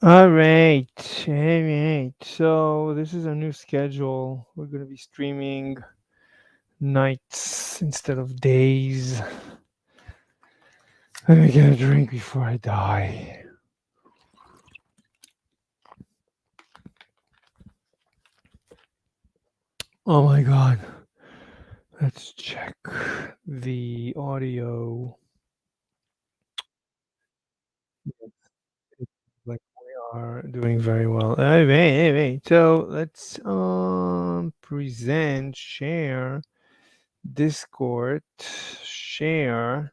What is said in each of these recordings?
All right, all right. So this is our new schedule. We're gonna be streaming nights instead of days. Let me get a drink before I die. Oh my god. Let's check the audio. Like we are doing very well. Hey, hey, hey. So let's present, share Discord, share.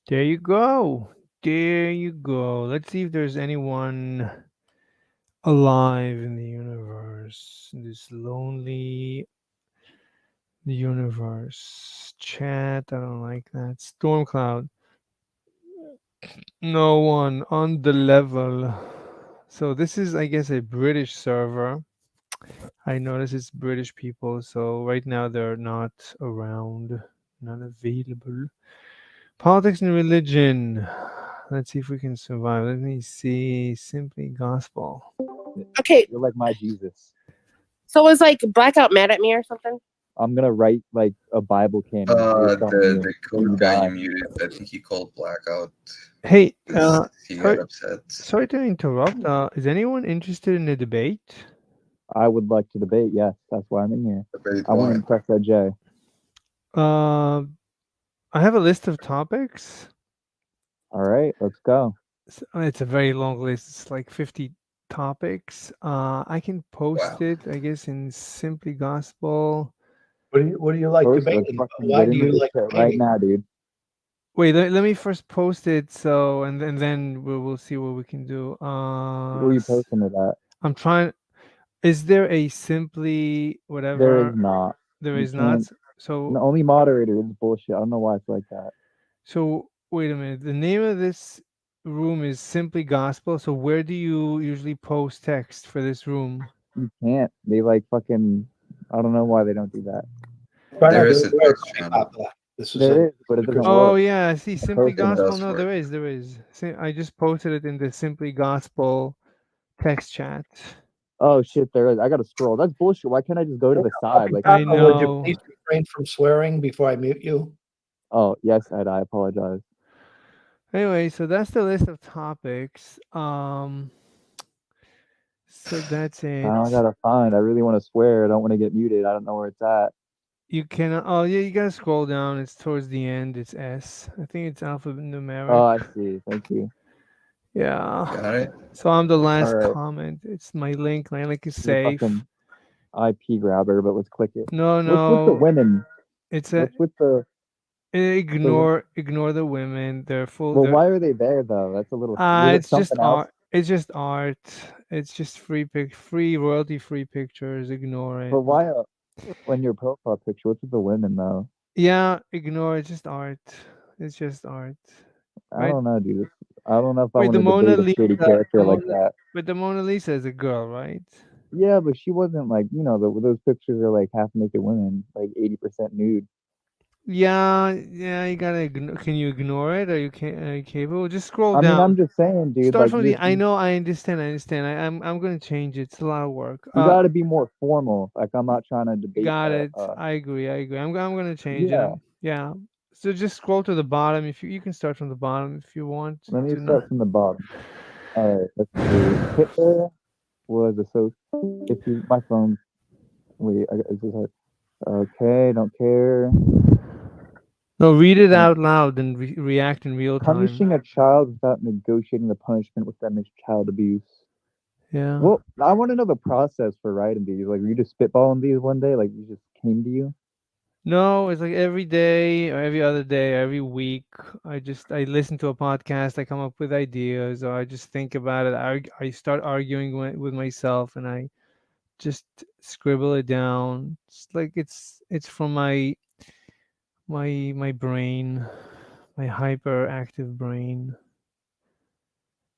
There you go. There you go. Let's see if there's anyone alive in the universe. This lonely universe. Chat, I don't like that. Stormcloud. No one on the level. So this is, I guess, a British server. I notice it's British people, so right now they're not around, not available. Politics and religion. Let's see if we can survive. Let me see. Simply gospel. Okay, You're like my Jesus. so was like Blackout mad at me or something? I'm gonna write like a Bible canon based on you. The when code you guy die. you muted, I think he called blackout Hey, because he got sorry, upset. sorry to interrupt. Is anyone interested in a debate? I would like to debate. Yes, that's why I'm in here. Debate I want to what? impress that Jay. Uh, I have a list of topics. All right, let's go. It's a very long list. It's like 50 topics. I can post Wow. it, I guess, in Simply Gospel. What do you like First, let's debating about? fucking Why get do into you this like shit right debating? now, dude. Wait, let me first post it. So, and then we'll see what we can do. Where are you posting it at? I'm trying. Is there a Simply There is whatever? not. There You is not. can't. So, The only moderator is bullshit. I don't know why it's like that. so wait a minute. The name of this room is Simply Gospel. So, where do you usually post text for this room? You can't. They like fucking. I don't know why they don't do that. Try There to do is it a very text channel. popular. This is There a is, but it doesn't Oh work. yeah, I see. The Simply posting It it. Gospel. does No, work. there is. There is. See, I just posted it in the Simply Gospel text chat. Oh shit, there is. I gotta scroll. That's bullshit. Why can't I just go to the side? Like, I Would you know. please refrain from swearing before I mute you? oh yes, Ed. I apologize. Anyway, so that's the list of topics. So that's it. Now I gotta find. I really want to swear. I don't want to get muted. I don't know where it's at. You cannot. Oh yeah, you gotta scroll down. It's towards the end. It's S. I think it's alphabet numeric. Oh, I see. Thank you. Yeah. Got it? So I'm the All last right. comment. It's my link. My link is You're a safe. fucking IP grabber, but let's click it. No, What's with the no. women? It's a What's with the? ignore the women. They're full. Well, They're why are they there though? That's a little. Was it it's just something else? art. It's just art. It's just free royalty free pictures. Ignore it. But why? When your profile picture, what's with the women though? Yeah, ignore it. Just art. It's just art. I Right? don't know, dude. I don't know if I Wait, want the to Mona debate a Lisa. shady The character like Mona, that. but the Mona Lisa is a girl, right? Yeah, but she wasn't like those pictures are like half naked women, like 80% nude. Yeah, yeah. You gotta. Can you ignore it? Are you capable? Just scroll I mean, down. I'm just saying, dude. Start Like from the. I know. I understand. I understand. I'm gonna change it. It's a lot of work. you got to be more formal. Like I'm not trying to debate. Got it. I agree. I agree. I'm gonna change it. Yeah. Yeah. So just scroll to the bottom. If you can start from the bottom if you want Let me to not. start from the bottom. All right, let's see. Hitler was a so. If you my phone. Wait, is this hard? Okay, don't care. No, read it Uh, out loud and react in real time. Punishing a child without negotiating the punishment with them is child abuse. Yeah. Well, I want to know the process for writing these. Like, were you just spitballing these one day? Like, you just came to you? No, it's like every day or every other day, every week. I listen to a podcast. I come up with ideas, or I just think about it. I start arguing with myself, and I just scribble it down. It's like it's from my brain, my hyperactive brain.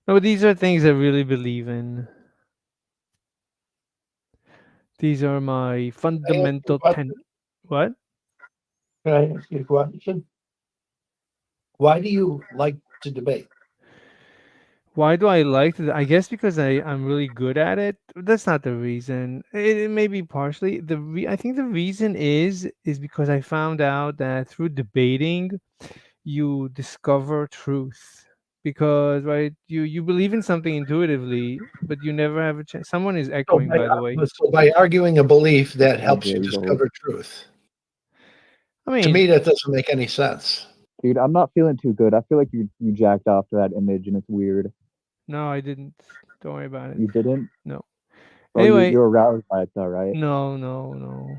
No, these are things I really believe in. These are my Can I ask you a fundamental ten. question? What? Can I ask you a question? Why do you like to debate? Why do I like it? I guess because I'm really good at it. That's not the reason. It may be partially I think the reason is because I found out that through debating you discover truth. Because right, you believe in something intuitively, but you never have a chance. Someone is So echoing, by the way. by arguing a belief that I helps you get old. discover truth. I To me, mean, that doesn't make any sense. Dude, I'm not feeling too good. I feel like you jacked off to that image and it's weird. no, I didn't. Don't worry about it. You didn't? No. Oh, Anyway, you're aroused by it though, right? no, no, no,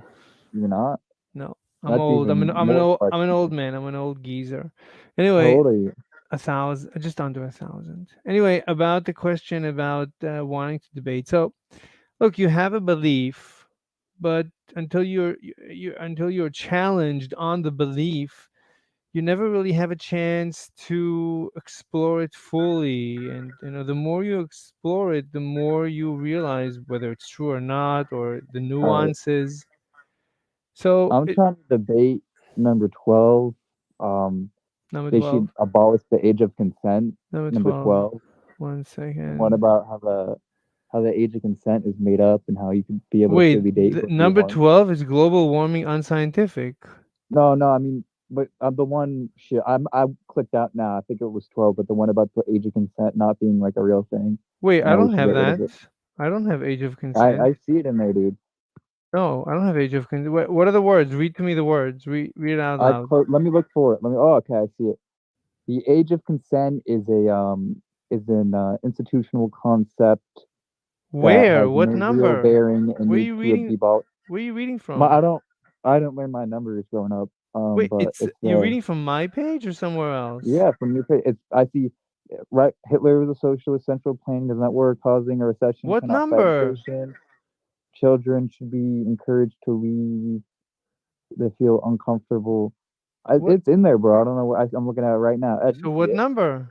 You're not? no. I'm That's old. even more I'm an old questionable. man. I'm an old geezer. How Anyway, old are you? 1,000, just under 1,000. Anyway, about the question about wanting to debate. So, look, you have a belief, but until you're challenged on the belief, you never really have a chance to explore it fully. And the more you explore it, the more you realize whether it's true or not, or the All right. nuances. So, I'm trying to debate number 12. Um, number they 12. should abolish the age of consent. Number Number 12. 12. One And what second. about how the age of consent is made up and how you can be able to Wait, freely date whoever you number want? 12 is global warming unscientific. No, I mean, but the one shit, I clicked out now. I think it was 12, but the one about the age of consent not being like a real thing Wait, and I how we don't should have get rid of that. it. I don't have age of I consent. I see it in there, dude. No, I don't have age of consent. What are the words? Read to me the words. Read it out loud. Let me look for it. Oh, okay, I see it. The age of consent is an institutional concept that Where? has What no real number? bearing and Where are needs you to reading? be about. Where are you reading from? I don't learn my numbers growing up. Wait, But it's it's you're reading from my page or somewhere else? yeah, from your page. It's I see. Right, Hitler was a socialist. Central planning does not work. Causing a recession What cannot fight number? inflation. Children should be encouraged to leave. They feel uncomfortable. What? It's in there, bro. I don't know. I'm looking at it right now. Ed, So you see what it? number?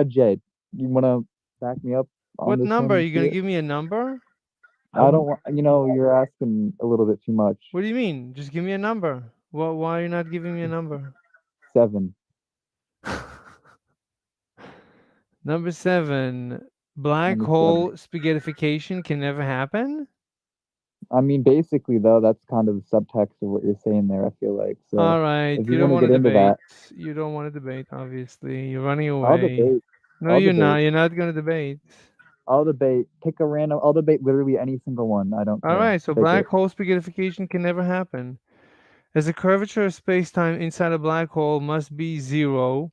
Jade, you want to back me up on What this number? one? Are You you see gonna it? give me a number? I don't want, you're asking a little bit too much. What do you mean? Just give me a number. Why are you not giving me a number? 7. Number 7. Black Number hole 7. spaghettification can never happen. I mean, basically, though, that's kind of the subtext of what you're saying there, I feel like. So All right, if you you don't want to want to get into debate. that, You don't want to debate, obviously. You're running I'll away. debate. No, I'll you're not. debate. You're not going to debate. I'll debate. Pick a random. I'll debate literally any single one. I don't All care. right, so Pick black it. hole spaghettification can never happen. As the curvature of space-time inside a black hole must be 0.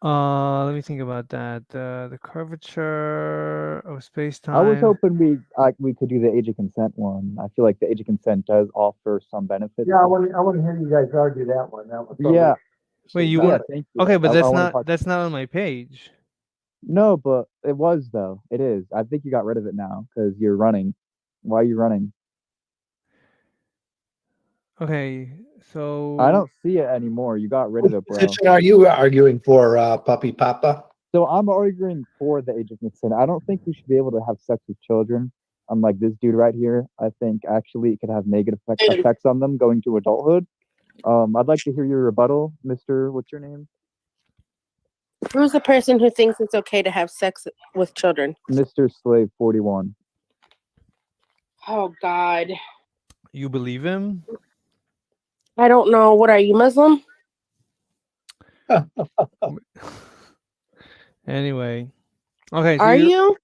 Let me think about that. The curvature of I was space-time. hoping we could do the age of consent one. I feel like the age of consent does offer some benefits. Yeah, I want to hear you guys argue that one. That was Yeah. Wait, you Yeah, want? thank you. Okay, but I that's want to not talk. that's not on my page. No, but it was though. It is. I think you got rid of it now because you're running. Why are you running? Okay, so I don't see it anymore. You got rid of it, bro. position are you arguing for, Puppy Papa? So I'm arguing for the age of consent. I don't think we should be able to have sex with children. Unlike this dude right here, I think actually it could have negative effects on them going to adulthood. I'd like to hear your rebuttal, Mr. What's your name? Who's the person who thinks it's okay to have sex with children? Mr. Slave 41. Oh God. you believe him? I don't know. What are you, Muslim? Anyway, okay. So Are you?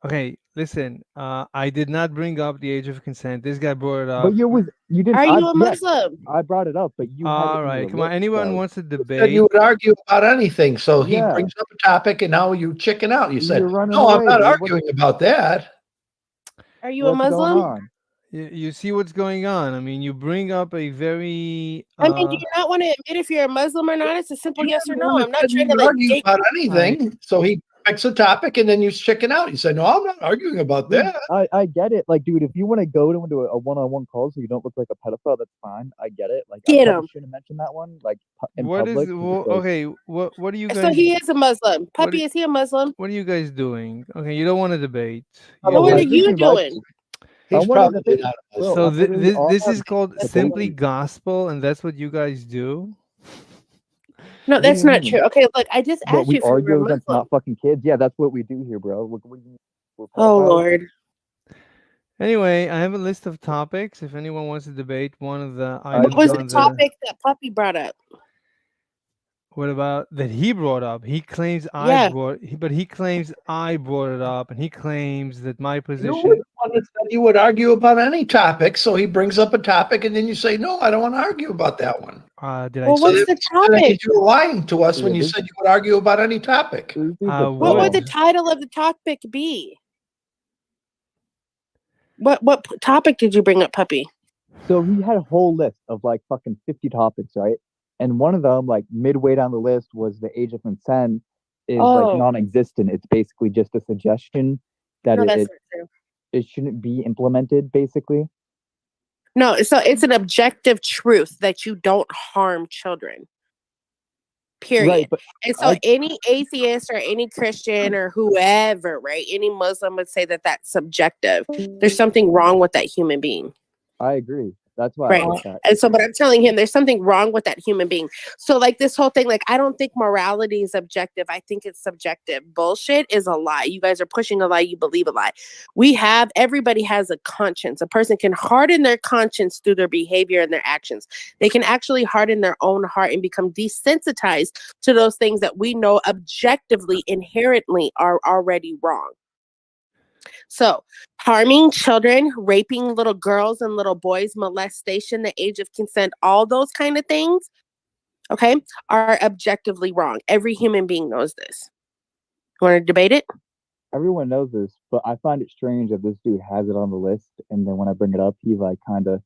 okay? Listen, I did not bring up the age of consent. This guy brought it up. But you didn't. Are you a yes, Muslim? I brought it up, but you had it All in right, your come on. list, Anyone though. wants to Said debate? you would argue about anything, so he Yeah. brings up a topic, and now you chicken out. You said, You're running "No, I'm away, not dude. arguing about that." Are you a What's going Muslim? on? You see what's going on. I mean, you bring up a very. I mean, do you not want to admit if you're a Muslim or not? It's a simple You yes or were the no. one I'm that not said you trying to would like argue gate. about anything. So he picks a topic, and then you chicken out. You say, "No, I'm not arguing about Dude, that." I get it. Like, dude, if you want to go into a one-on-one call so you don't look like a pedophile, that's fine. I get it. Like, I Get probably him. shouldn't mention that one, like, in What is? public. Because, like, Okay. What do you So guys? he is a Muslim. What Puppy, do- is he a Muslim? What are you guys doing? Okay, you don't want to debate. How You What about are want- we- you you'd like doing? to. I He's wanted to probably think, not a bro, Muslim. So I'm literally this off is called the simply debate. gospel, and that's what you guys do. No, What do that's you not mean? true. Okay, look, I just What, asked we you if you were argue against Muslim. not fucking kids? Yeah, that's what we do here, bro. What do you mean? We're Oh pedophiles? Lord. Anyway, I have a list of topics. If anyone wants to debate one of the I What items was don't. the on the, topic that Puppy brought up? what about that he brought up? He claims Yeah. but he claims I brought it up, and he claims that my You were position. the one that said you would argue about any topic, so he brings up a topic, and then you say, "No, I don't want to argue about that one." Did I Well, So say? what's the that topic? means you were lying to us when Yeah, you said you would argue about any topic. this dude's I a What would the troll. title of the topic be? What topic did you bring up, Puppy? So he had a whole list of like fucking 50 topics, right? And one of them, like midway down the list, was the age of consent is like Oh, non-existent. It's basically just a suggestion that no, that's it not true. it shouldn't be implemented, basically. No, so it's an objective truth that you don't harm children. Period. Right, but And so I any atheist or any Christian or whoever, right? Any Muslim would say that that's subjective. There's something wrong with that human being. agree. That's why I Right. said that. And so, but I'm telling him there's something wrong with that human being. So, like this whole thing, like, I don't think morality is objective. I think it's subjective. Bullshit is a lie. You guys are pushing a lie. You believe a lie. Everybody has a conscience. A person can harden their conscience through their behavior and their actions. They can actually harden their own heart and become desensitized to those things that we know objectively, inherently are already wrong. So, harming children, raping little girls and little boys, molestation, the age of consent, all those kind of things, okay, are objectively wrong. Every human being knows this. Want to debate it? Everyone knows this, but I find it strange that this dude has it on the list, and then when I bring it up, he like kind of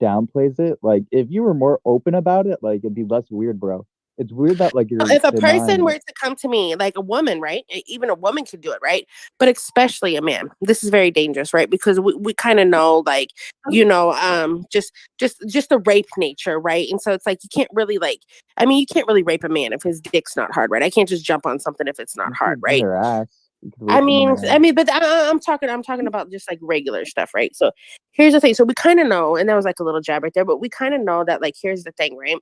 downplays it. Like, if you were more open about it, like it'd be less weird, bro. It's weird that like you're If a person denying were it. to come to me, like a woman, right? Even a woman could do it, right? But especially a man. This is very dangerous, right? Because we kind of know, like, just the rape nature, right? And so it's like you can't really you can't really rape a man if his dick's not hard, right? I can't just jump on something if it's not You hard, could do right? their ass. You could I rape them in mean, their I ass. mean, but I'm talking about just like regular stuff, right? So here's the thing. So we kind of know, and that was like a little jab right there, but we kind of know that, like, here's the thing, right?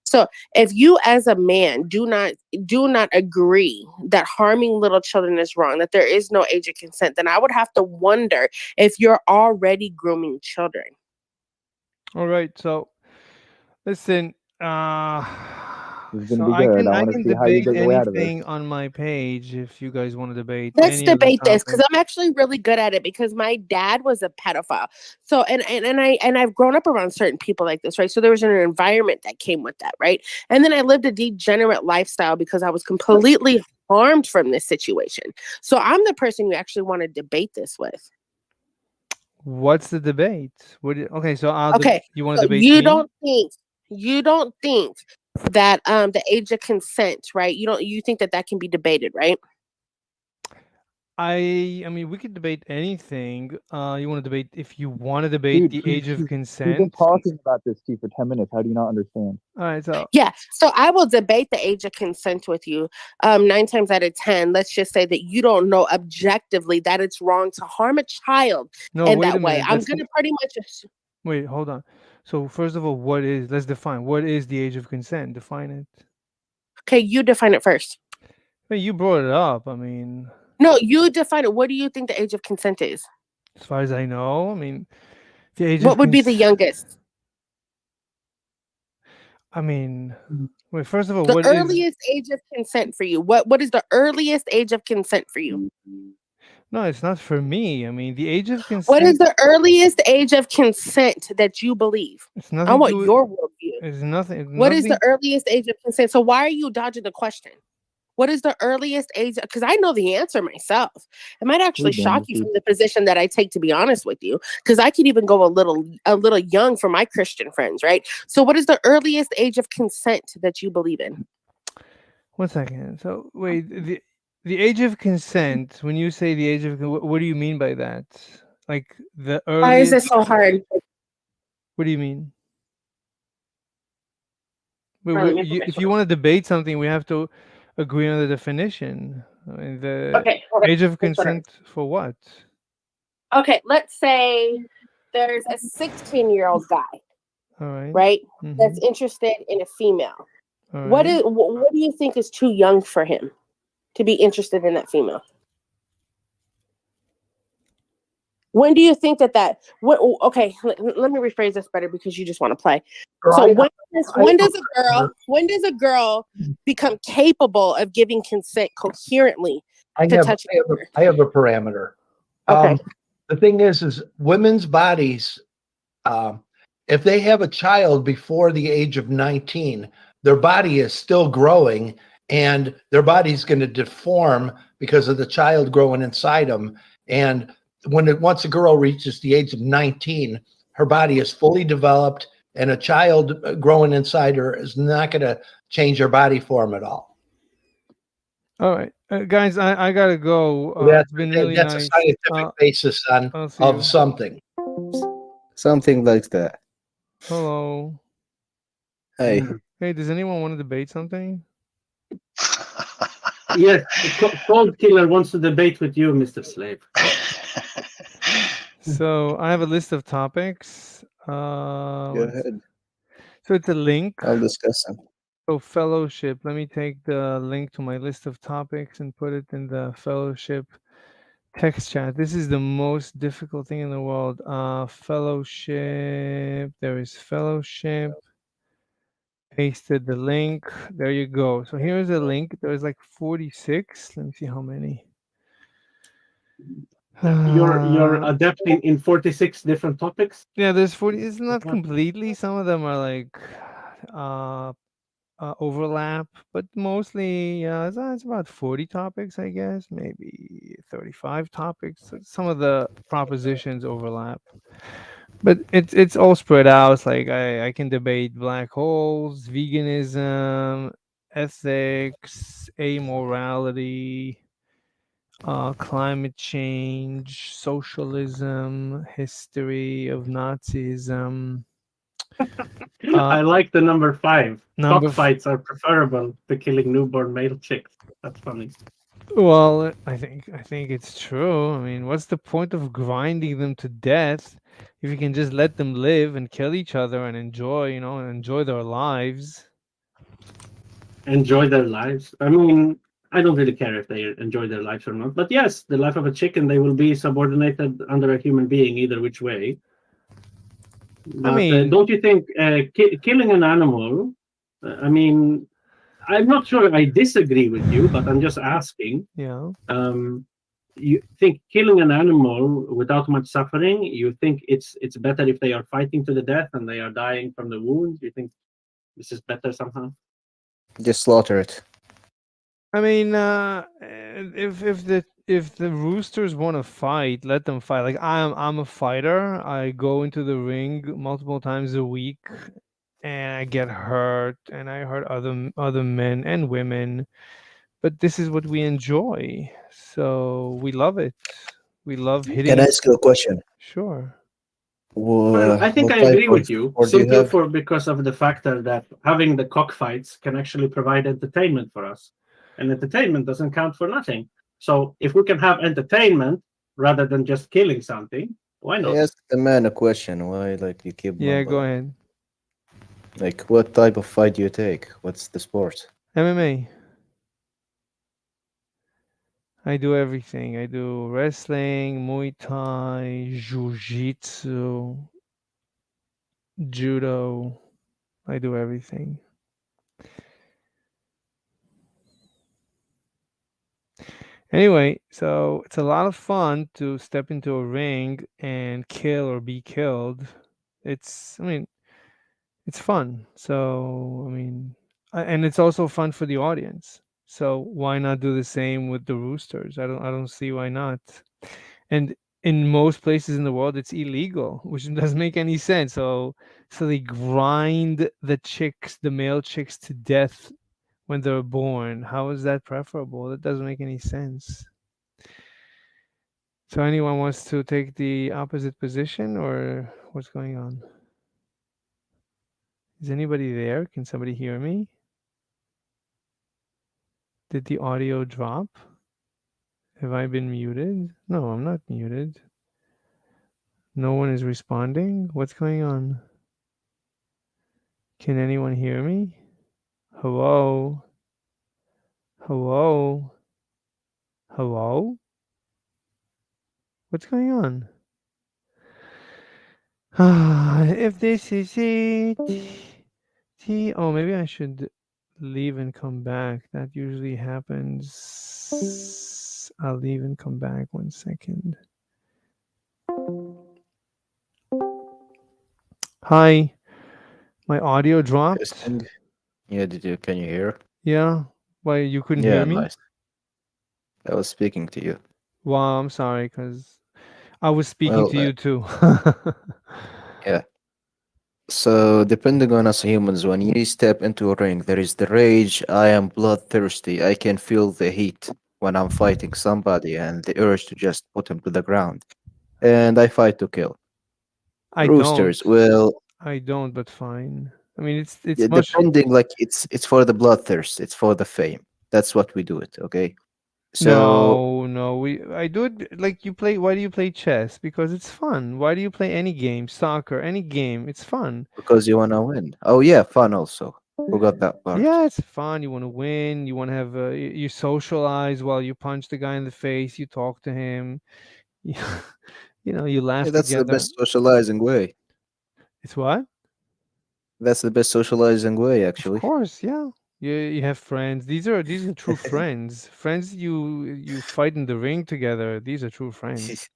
So if you as a man do not agree that harming little children is wrong, that there is no age of consent, then I would have to wonder if you're already grooming children. All right, so listen. This is gonna So be I good. can I I want to can see how you debate get your way out of this. anything on my page if you guys want to debate Let's any of the debate this because topics. I'm actually really good at it because my dad was a pedophile. So I've grown up around certain people like this, right? So there was an environment that came with that, right? And then I lived a degenerate lifestyle because I was completely harmed from this situation. So I'm the person you actually want to debate this with. What's the debate? Okay, so Okay, you want to so debate me? you don't think that the age of consent, right? You think that can be debated, right? I mean, we could debate anything. You want to debate if you want to debate Dude, the age of he's been consent? talking about this to you for 10 minutes. How do you not understand? All right, so Yeah, so I will debate the age of consent with you. 9 times out of 10, let's just say that you don't know objectively that it's wrong to harm a child no, in wait a that way. minute. I'm gonna pretty much. Wait, hold on. So first of all, let's define what is the age of consent? Define it. Okay, you define it first. Hey, you brought it up. I mean, No, you define it. What do you think the age of consent is? as far as I know, I mean, the age What of would be the consent. youngest? I mean, wait. First of all, The what is? earliest age of consent for you? What is the earliest age of consent for you? No, it's not for me. I mean, the age of What is consent. the earliest age of consent that you believe? It's I nothing to want do with. your worldview. It's nothing. What is the Nothing. earliest age of consent? So why are you dodging the question? What is the earliest age? Because I know the answer myself. It might actually We're doing shock this, you dude. from the position that I take, to be honest with you, because I could even go a little young for my Christian friends, right? So what is the earliest age of consent that you believe in? 1 second. So wait, the age of consent. When you say the age of, what do you mean by that? Like the Why is earliest. this so hard? What do you mean? Hold on, let me put my If phone you on. want to debate something, we have to agree on the definition. I mean, the Okay, hold on. age of Let's put it consent for what? on. Okay, let's say there's a 16-year-old guy, All right. right? Mm-hmm. That's interested in a female. All right. What do you think is too young for him to be interested in that female? When do you think okay, let me rephrase this better because you just want to play. So Right. when does a girl become capable of giving consent coherently I to have, touch I have, a, I have a parameter. Okay. The thing is women's bodies, um, if they have a child before the age of 19, their body is still growing and their body's going to deform because of the child growing inside them. And once a girl reaches the age of 19, her body is fully developed and a child growing inside her is not going to change her body form at all. All right, guys, I gotta go. That's It's been really that's a nice. scientific basis I'll see of you. something. Something like that. Hello. Hey, Hey, does anyone want to debate something? Yes, Cold Killer wants to debate with you, Mr. Slave. So I have a list of topics. go ahead. So it's a link. I'll discuss them. So fellowship. Let me take the link to my list of topics and put it in the fellowship text chat. This is the most difficult thing in the world. Fellowship. There is fellowship. Pasted the link. There you go. So here's a link. There's like 46. Let me see how many. You're adapting in 46 different topics. Yeah, there's 40. It's not completely. Some of them are like uh, overlap, but mostly, yeah, it's about 40 topics, I guess, maybe 35 topics. So some of the propositions overlap, but it's all spread out. It's like I can debate black holes, veganism, ethics, amorality, climate change, socialism, history of Nazism. I like the number 5. Number Cockfights are preferable to killing newborn male chicks. That's funny. Well, I think it's true. I mean, what's the point of grinding them to death if you can just let them live and kill each other and enjoy their lives? Enjoy their lives. I mean, I don't really care if they enjoy their lives or not. But yes, the life of a chicken, they will be subordinated under a human being either which way. I But mean, don't you think killing an animal? I mean, I'm not sure I disagree with you, but I'm just asking. yeah. You think killing an animal without much suffering? You think it's better if they are fighting to the death and they are dying from the wounds? You think this is better somehow? Just slaughter it. I mean, if the roosters want to fight, let them fight. Like I'm a fighter. I go into the ring multiple times a week, and I get hurt, and I hurt other men and women. But this is what we enjoy, so we love it. We love Can hitting I each. ask you a question? Sure. Well, I think What I type agree of with you, sport do you simply have? because of the factor that having the cockfights can actually provide entertainment for us, and entertainment doesn't count for nothing. So if we can have entertainment rather than just killing something, why I not? asked the man a question. Why, like, you keep Yeah, go mumbling? ahead. Like, what type of fight do you take? What's the sport? MMA. I do everything. I do wrestling, Muay Thai, Jiu-Jitsu, Judo. I do everything. Anyway, so it's a lot of fun to step into a ring and kill or be killed. I mean, it's fun. So, I mean, and it's also fun for the audience. So why not do the same with the roosters? I don't see why not. And in most places in the world, it's illegal, which doesn't make any sense. So they grind the male chicks to death when they're born. How is that preferable? That doesn't make any sense. So anyone wants to take the opposite position, or what's going on? Is anybody there? Can somebody hear me? Did the audio drop? Have I been muted? No, I'm not muted. No one is responding? What's going on? Can anyone hear me? Hello? Hello? Hello? What's going on? If this is it. Oh, maybe I should leave and come back. That usually happens. I'll leave and come back 1 second. Hi, my audio dropped. Testing. Yeah, did you can you hear? Yeah, why you couldn't Yeah, hear me? nice. I was speaking to you. Well, I'm sorry, because I was speaking Well, to you too. yeah. So depending on us humans, when you step into a ring, there is the rage. I am bloodthirsty. I can feel the heat when I'm fighting somebody, and the urge to just put him to the ground. And I fight to kill. I Roosters, don't. well, I don't, but fine. I mean, it's yeah, much. depending, like it's for the bloodthirst. It's for the fame. That's what we do it. Okay. So No, no. I do it like you play. Why do you play chess? Because it's fun. Why do you play any game, soccer, any game? It's fun. because you wanna win. Oh yeah, fun also. Forgot that part. Yeah, it's fun. You want to win. You want to have. You socialize while you punch the guy in the face. You talk to him. You, you Yeah, laugh that's the together. best socializing way. It's what? That's the best socializing way, Of actually. course, yeah. You have friends. These are true friends. Friends you fight in the ring together. These are true friends.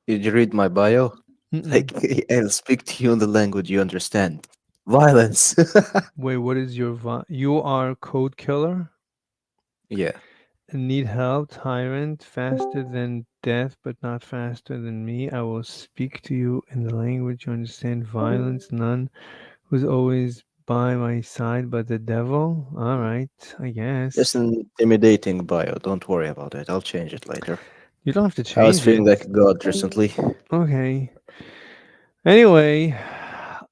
Did you read my bio? Mm-mm. Like, I'll speak to you in the language you understand. Violence. Wait, what is you are code killer? Yeah. Need help, tyrant, faster than death, but not faster than me. I will speak to you in the language you understand. Violence, none who's always by my side but the devil. All right, I Just guess. an intimidating bio. Don't worry about it. I'll change it later. You don't have to I was change feeling it. like a god recently. Okay. Anyway,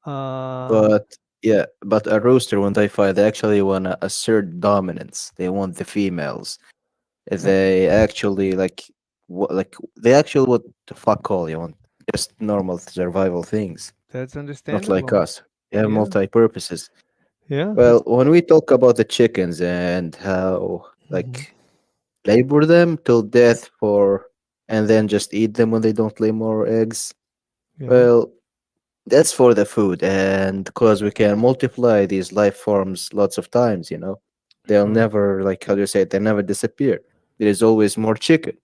uh, But yeah, but a rooster, when they fight, they actually want to assert dominance. They want the females. that, They actually like they actually what the fuck all you want. Just normal survival things. that's Not like understandable. us. They have Yeah, multi purposes. yeah, Well, it's. when we talk about the chickens and how Mhm. labor them till death for and then just eat them when they don't lay more eggs, Yeah, well, that's for the food and because we can multiply these life forms lots of times. They'll sure. never, like, how do you say it, they never disappear. There is always more chicken.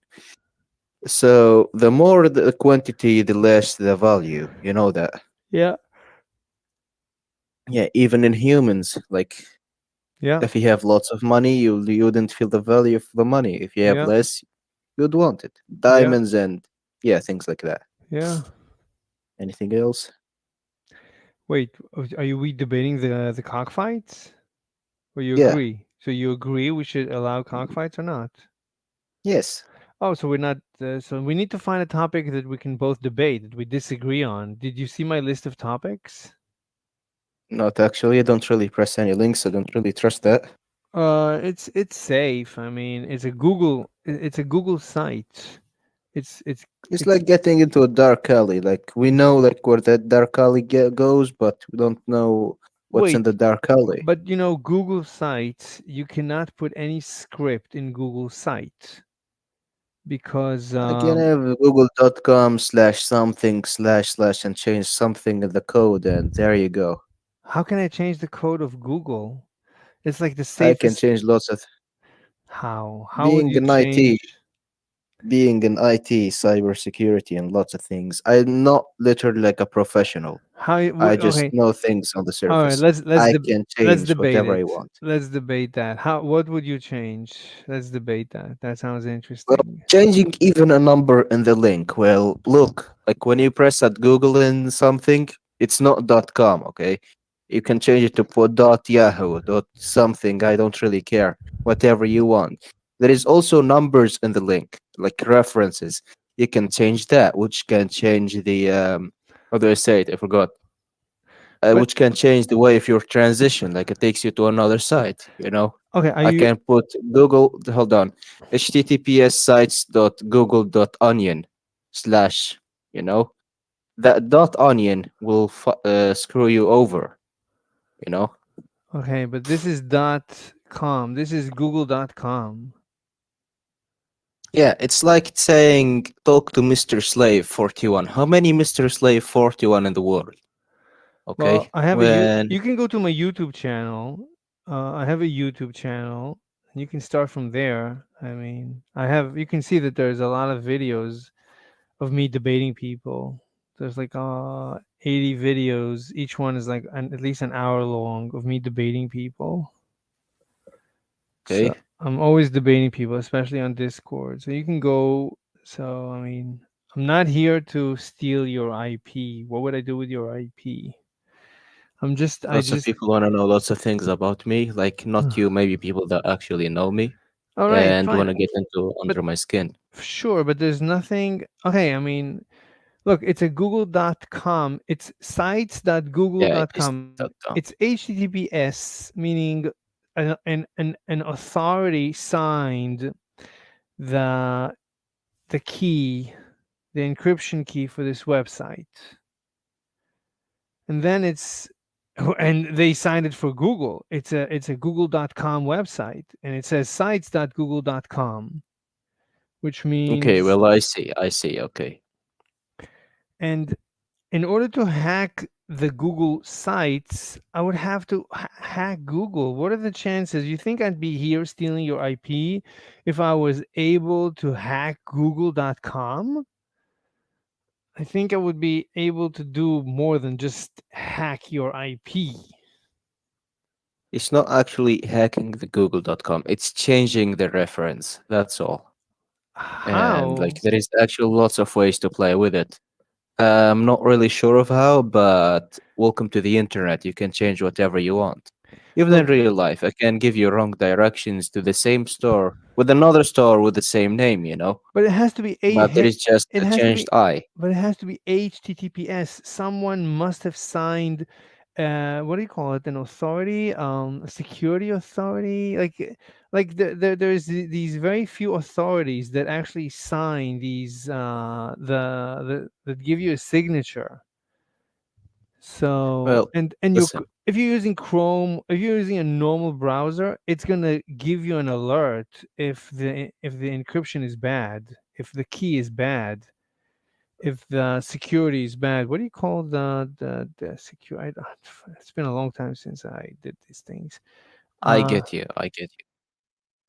So the more the quantity, the less the value. You know that. Yeah, Yeah, even in humans, like yeah, if you have lots of money, you wouldn't feel the value of the money. If you have yeah, less, you'd want it. yeah, Diamonds and yeah, things like that. yeah. Anything else? Wait, are you we debating the cockfights? Or you Yeah. agree? So you agree we should allow cockfights or not? Yes. Oh, so we're not. So we need to find a topic that we can both debate, that we disagree on. Did you see my list of topics? Not actually. I don't really press any links. I don't really trust that. It's safe. I mean, it's a Google site. It's It's it's like getting into a dark alley. Like we know like where that dark alley goes, but we don't know what's in the wait, dark alley. but Google sites, you cannot put any script in Google site because I can have google.com/something// and change something in the code, and there you go. how can I change the code of Google? It's like the I can safest. change lots of How would being you an IT, change? being an IT, cybersecurity, and lots of things. I'm not literally like a professional. I just Okay. know things on the All right, surface. I can let's change debate whatever I it. want. Let's debate that. What would you change? Let's debate that. That sounds Well, interesting. changing even a number in the link. Well, look, like when you press at Google in something, it's not .com, okay? You can change it to put .yahoo, something. I don't really care. Whatever you want. There is also numbers in the link, like references. You can change that, which can change the how do I say it? I forgot. But Which can change the way of your transition, like it takes you to another site. okay, are I you can put Google, hold on, https sites.google.onion slash, you know, that dot onion will screw you over, you know? Okay, but this is dot com. This is google.com. Yeah, it's like saying talk to Mr. Slave 41. How many Mr. Slave 41 in the world? Well, Okay. I have a When you can go to my YouTube channel. I have a YouTube channel. And you can start from there. I mean, I have you can see that there's a lot of videos of me debating people. There's like 80 videos. Each one is like at least an hour long of me debating people. So okay, I'm always debating people, especially on Discord. So you can go. So I mean, I'm not here to steal your IP. What would I do with your IP? I lots of just. people want to know lots of things about me, like not you, maybe people that actually know me All right, and want fine. to get into But under my skin. sure, but there's nothing. Okay, I mean, look, it's a google.com. It's Yeah, it is sites.google.com. dot It's com. HTTPS, meaning an authority signed the the key, the encryption key for this website. And then it's and they signed it for Google. It's a google.com website and it says sites.google.com, which Okay, means well, I see. I see. Okay. and in order to hack the Google sites, I would have to hack Google. What are the chances? You think I'd be here stealing your IP if I was able to hack google.com? I think I would be able to do more than just hack your IP. It's not actually hacking the google.com. It's changing the reference. That's all. And like How? there is actually lots of ways to play with it. I'm not really sure of how, but welcome to the internet. You can change whatever you want. Even in Look, real life, I can give you wrong directions to the same store with another store with the same name, you know? but it has to be But there is just it a has to changed be I. but it has to be HTTPS. Someone must have signed what do you call it? An authority, a security authority. Like there's these very few authorities that actually sign these that give you a signature. So Well, and listen, if you're using Chrome, if you're using a normal browser, it's gonna give you an alert if the encryption is bad, if the key is bad, if the security is bad. What do you call the secure? It's been a long time since I did these things. I Uh, get you. I get you.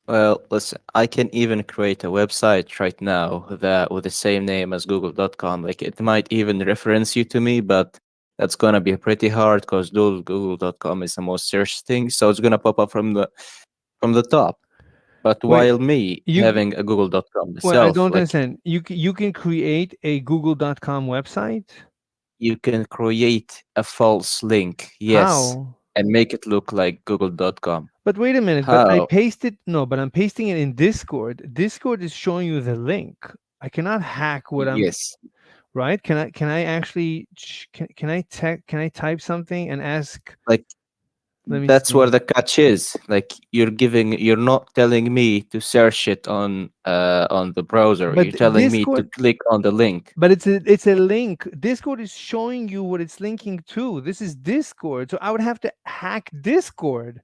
Well, listen, I can even create a website right now that with the same name as google.com. Like it might even reference you to me, but that's gonna be pretty hard because google.com is the most searched thing, so it's gonna pop up from the top. But wait, while me you having a google.com well, I myself, don't like understand. You can create a google.com website. you can create a false link, yes, How? and make it look like google.com. But wait a minute, but I How? pasted no, but I'm pasting it in Discord. Discord is showing you the link. I cannot hack what I'm Yes. right. Can I actually can I type something and ask? Like Let me that's where see. the catch is. Like you're not telling me to search it on the browser. You're But telling me to Discord, click on the link. but it's a link. Discord is showing you what it's linking to. This is Discord, so I would have to hack Discord.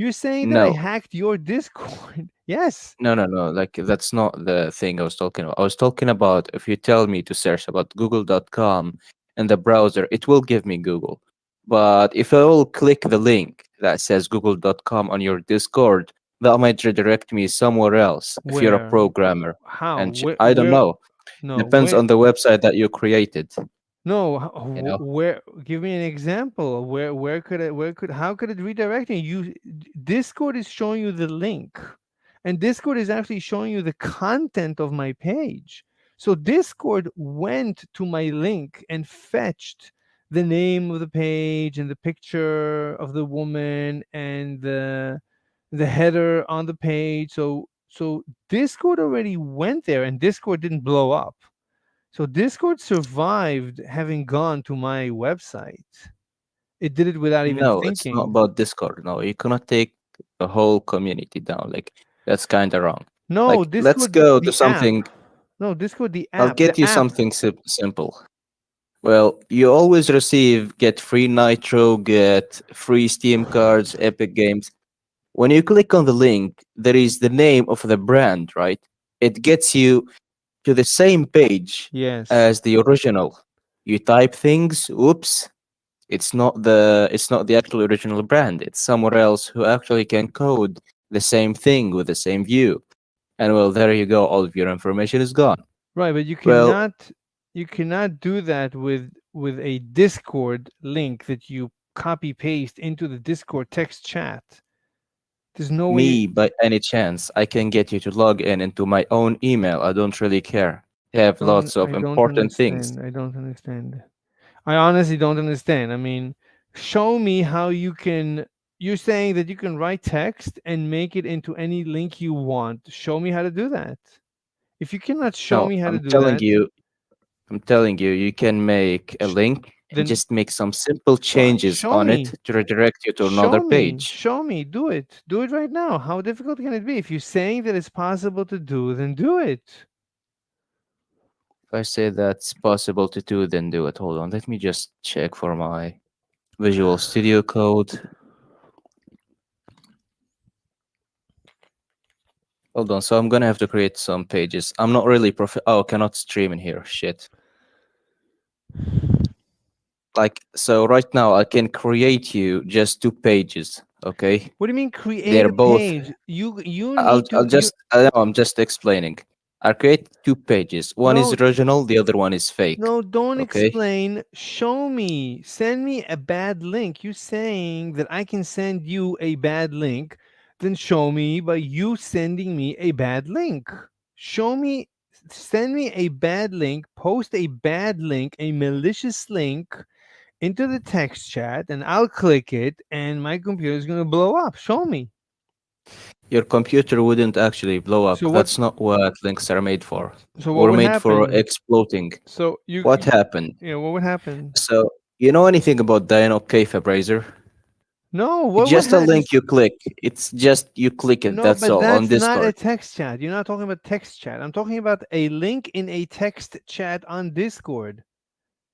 You're saying that I No, hacked your Discord? Yes. no. Like that's not the thing I was talking about. I was talking about if you tell me to search about google.com in the browser, it will give me Google. But if I will click the link that says google.com on your Discord, that might redirect me somewhere else if you're a Where? programmer. How? And I don't Where? know. No. Depends Where? on the website that you created, No, you know? where? Give me an example. Where could it? Where could? How could it redirect you? Discord is showing you the link, and Discord is actually showing you the content of my page. So Discord went to my link and fetched the name of the page and the picture of the woman and the header on the page. So Discord already went there, and Discord didn't blow up. So Discord survived having gone to my website. It did it without even No, it's not thinking. about Discord. No, you cannot take the whole community down. Like that's kind of wrong. No, Like let's Discord go to the app. something. No, Discord the I'll app. get The you app. something simple. Well, you always receive get free Nitro, get free Steam cards, Epic Games. When you click on the link, there is the name of the brand, right? It gets you to the same page Yes. as the original. You type things, oops, it's not the actual original brand. It's somewhere else who actually can code the same thing with the same view. And well, there you go. All of your information is gone. Right, but Well, you cannot do that with a Discord link that you copy paste into the Discord text chat. There's no way. me, by any chance, I can get you to log in into my own email. I don't really care. I have lots of I don't important things. understand. I don't understand. I honestly don't understand. I mean, show me how you can. You're saying that you can write text and make it into any link you want. Show me how to do that. If you cannot show No, me how to I'm do telling that, you, I'm telling you, you can make a sh- link and then just make some simple fine. changes on it to redirect you to another page. Show me. Do it. Do it right now. How difficult can it be? If you're saying that it's possible to do, then do it. If I say that's possible to do, then do it. Hold on, let me just check for my Visual Studio Code. Hold on, so I'm gonna have to create some pages. I'm not really Oh, cannot stream in here. Shit. Like, so right now I can create you just two pages. Okay, What do you mean create they're a both. page? You I'll need I'll to you just I know I'm just explaining. I'll create two pages. One is no original, the other one is fake. no, don't Okay. explain. Show me. Send me a bad link. You saying that I can send you a bad link, then show me by you sending me a bad link. Show me send me a bad link, post a bad link, a malicious link into the text chat and I'll click it and my computer is going to blow up. Show me. Your computer wouldn't actually blow So up. what That's not what links are made for. so what We're would made for happen? exploiting. So What happened? what would happen? So, you know anything about Dino Cafe Brazer? No, It's what would just a happen? link you click. It's just you click it, No, that's but all, on that's not a Discord. text chat. You're not talking about text chat. I'm talking about a link in a text chat on Discord.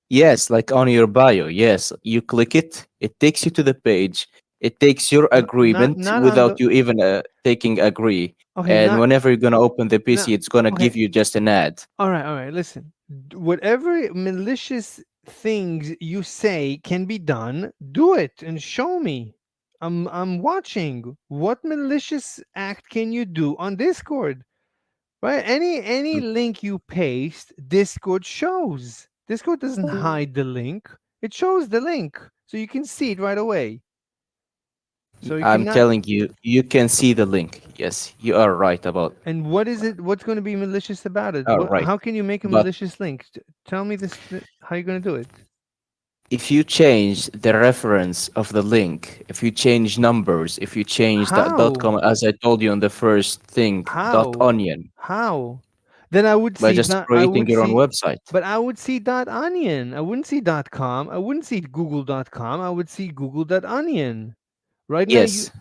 Yes, like on your bio. Yes, you click it, it takes you to the page. It takes your agreement Not on without the you even taking agree. okay, And not whenever you're gonna open the not PC, it's gonna okay. give you just an ad. All right. Listen, whatever malicious things you say can be done, do it and show me. I'm watching. What malicious act can you do on Discord? Right? Any Mm, link you paste, Discord shows. Discord doesn't hide the link. It shows the link, so you can see it right away. So you I'm cannot. telling you, you can see the link. Yes, you are right about. And what is it? What's going to be malicious about it? All What? right. How can you make a But malicious link? Tell me this. How you going to do it? if you change the reference of the link, if you change numbers, if you change that dot How? com, as I told you on the first thing, dot How? onion, How? Then I would by see just dot. I creating would your own see, website. but I would see dot onion. I wouldn't see dot com. I wouldn't see google.com. I would see google dot onion. Right now, you Yes,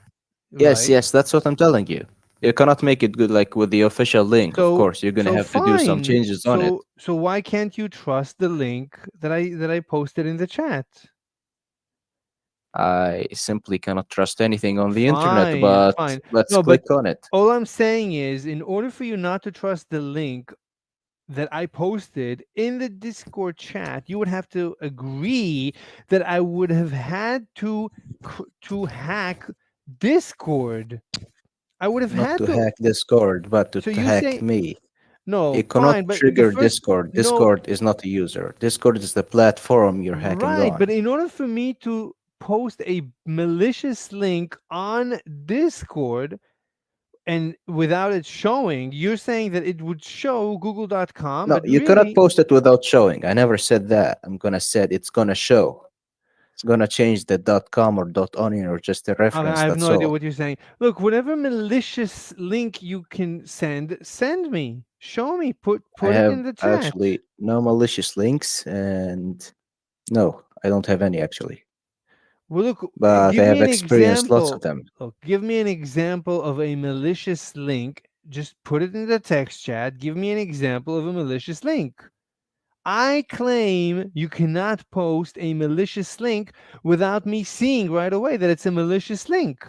yes, right. yes, that's what I'm telling you. You cannot make it good like with the official link, of So course. You're gonna so have to do some fine. changes on it. So why can't you trust the link that I posted in the chat? I simply cannot trust anything on the internet, Fine, but fine. let's No, but click on it. all I'm saying is, in order for you not to trust the link that I posted in the Discord chat, you would have to agree that I would have had to hack Discord. I would have Not had to to. hack Discord, but So to you hack say me. no, You cannot fine, but the trigger first Discord. no, Discord is not a user. Discord is the platform you're hacking right, but on. in order for me to post a malicious link on Discord and without it showing, you're saying that it would show google.com, No, but you cannot really, post it without showing. I never said that. I'm gonna said it's gonna show. It's gonna change the .com or .onion or just the okay, reference. I have That's no idea all. what you're saying. Look, whatever malicious link you can send, send me. Show me. I Put it have in the chat. actually no malicious links, and no, I don't have any actually. Well, look, But I give me have an experienced lots of example. them. Look, give me an example of a malicious link. Just put it in the text chat. Give me an example of a malicious link. I claim you cannot post a malicious link without me seeing right away that it's a malicious link.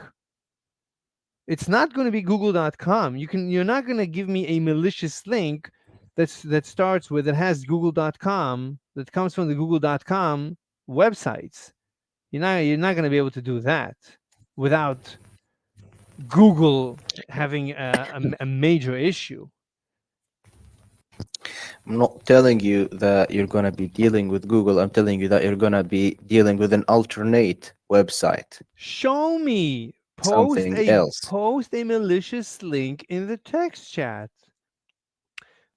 It's not going to be google.com. You're not going to give me a malicious link that starts with that has google.com that comes from the google.com websites. You're not going to be able to do that without Google having a major issue. I'm not telling you that you're gonna be dealing with Google. I'm telling you that you're gonna be dealing with an alternate website, Show me. something else. Post a malicious link in the text chat.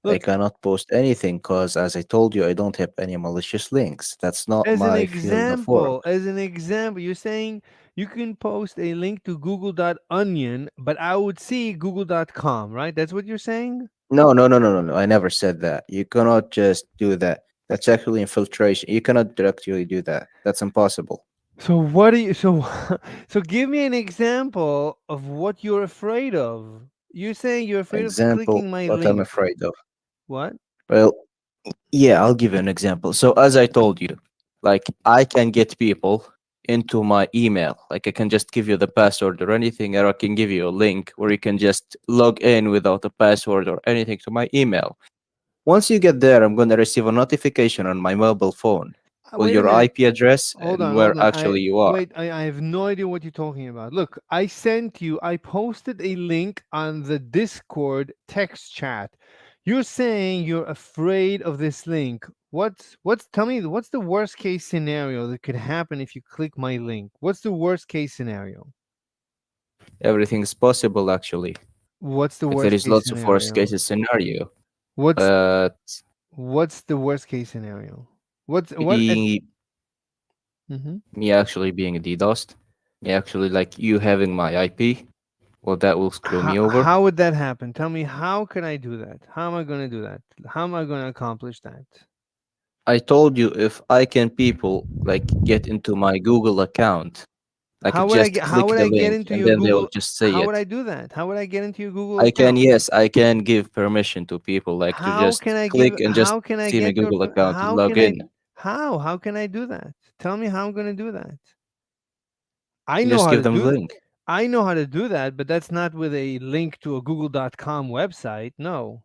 I Look, cannot post anything because, as I told you, I don't have any malicious links. That's not my field of work. as an example, you're saying you can post a link to google.onion, but I would see google.com, right? That's what you're saying? No, no, no, no, no, no. I never said that. You cannot just do that. That's actually infiltration. You cannot directly do that. That's impossible. So what do you so so give me an example of what you're afraid of. You're saying you're afraid of Example, clicking my what I'm link. afraid of. What? Well, yeah, I'll give you an example. So, as I told you, like I can get people into my email. Like I can just give you the password or anything, or I can give you a link where you can just log in without a password or anything to my email. Once you get there, I'm going to receive a notification on my mobile phone with Wait a your minute. IP address Hold and on, where hold on. actually you are. I have no idea what you're talking about. Look, I posted a link on the Discord text chat. You're saying you're afraid of this link. Tell me, what's the worst case scenario that could happen if you click my link? What's the worst case scenario? Everything is possible actually. What's the Like there worst is case lots of worst scenario? cases scenario. What's Uh, what's the worst case scenario? What's what? me, Mhm. me actually being DDoSed. Me actually like you having my IP. Well, that will screw me over. How would that happen? Tell me, how can I do that? How am I going to do that? How am I going to accomplish that? I told you if I can people like get into my Google account, like just How click would the I get link into and your then they will Google? just say How would it. I do that? How would I get into your Google I can, account? yes, I can give permission to people like to just click and just How can I see my get your Google account and how log can I in. how can I do that? Tell me how I'm going to do that. I You know just how give to them do the that. link. I know how to do that, but that's not with a link to a google.com website. No.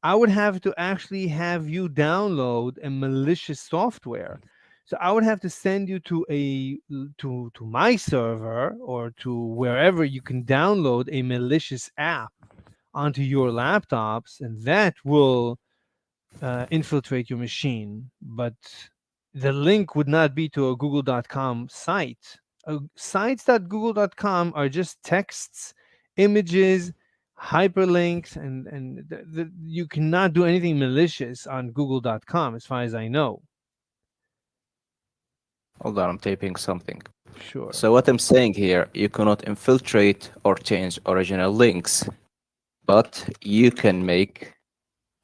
I would have to actually have you download a malicious software. So I would have to send you to my server or to wherever you can download a malicious app onto your laptops, and that will infiltrate your machine. But the link would not be to a google.com site. Sites.google.com are just texts, images, hyperlinks, and you cannot do anything malicious on google.com as far as I know. Hold on, I'm typing something. Sure. So what I'm saying here, you cannot infiltrate or change original links, but you can make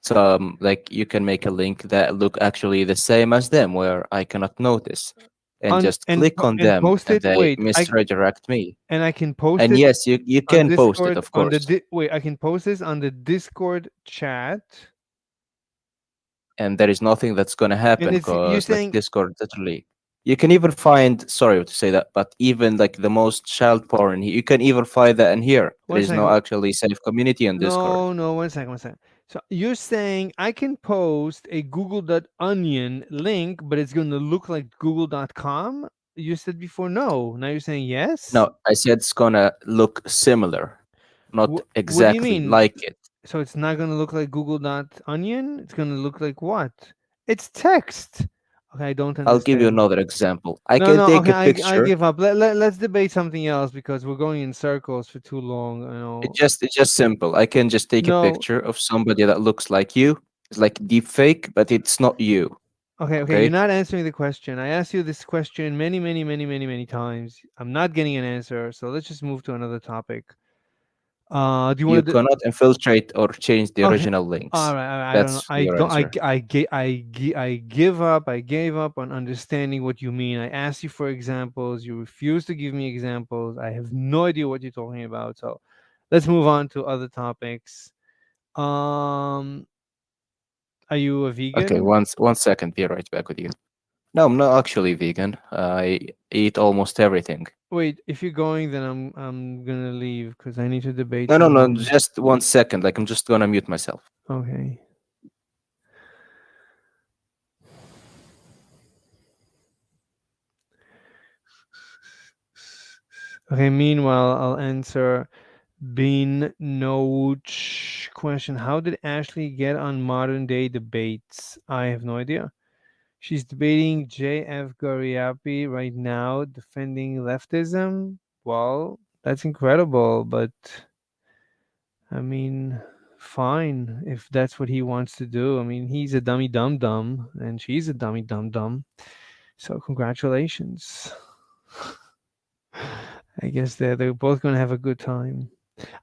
some like you can make a link that look actually the same as them where I cannot notice and On just click on and them post and it. they Wait, misredirect me. I can post And it yes, you on can post it, Discord of course. I can post this on the Discord chat. And there is nothing that's gonna And happen it's you're because like saying Discord literally you can even find sorry to say that, but even like the most child porn, you can even find that in here. There one is no second. actually safe community on Discord. No, no, one second, one second. So you're saying I can post a google.onion link, but it's going to look like google.com? You said before no. Now you're saying yes? No, I said it's gonna look similar, not What do you exactly mean? like it. So it's not going to look like google.onion? It's going to look like what? It's text. Okay, I don't I'll give you understand. another example. I No, can no, take okay, a I picture. give up. Let's debate something else because we're going in circles for too long. You know. It's just simple. I can just take a No, picture of somebody that looks like you. It's like deep fake, but it's not you. okay, okay, you're Okay? not answering the question. I asked you this question many, many, many, many, many times. I'm not getting an answer, so let's just move to another topic. Do you You want to? cannot infiltrate or change the Okay, original all links. right, all right. I don't know. That's your answer. I give up. I gave up on understanding what you mean. I asked you for examples. You refuse to give me examples. I have no idea what you're talking about. So, let's move on to other topics. Um, Are you a Okay, vegan? 1 second. Be right back with you. No, I'm not actually vegan. I eat almost everything. Wait, if you're going, then I'm gonna leave because I need to debate No, no, no. someone. Just 1 second. Like I'm just gonna mute myself. Okay. Okay. Meanwhile, I'll answer Bean Noach question. How did Ashley get on modern day debates? I have no idea. She's debating J.F. Gariapi right now, defending leftism. Well, that's incredible, but I mean, fine if that's what he wants to do. I mean, he's a dummy dum dum, and she's a dummy dum dum. So congratulations. I guess they're both gonna have a good time.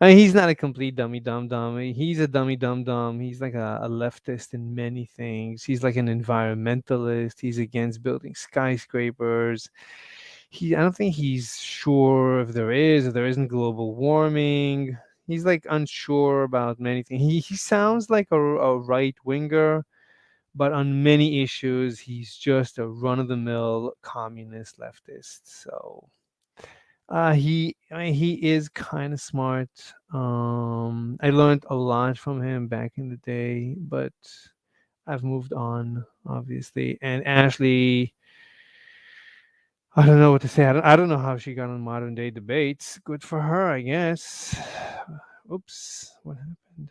I mean, he's not a complete dummy dum dum. He's a dummy dum dum. He's like a leftist in many things. He's like an environmentalist. He's against building skyscrapers. I don't think he's sure if there is or there isn't global warming. He's like unsure about many things. He sounds like a right winger, but on many issues, he's just a run of the mill communist leftist. So I mean, he is kind of smart. I learned a lot from him back in the day, but I've moved on, obviously. And Ashley, I don't know what to say. I don't know how she got on modern day debates. Good for her, I guess. Oops, what happened?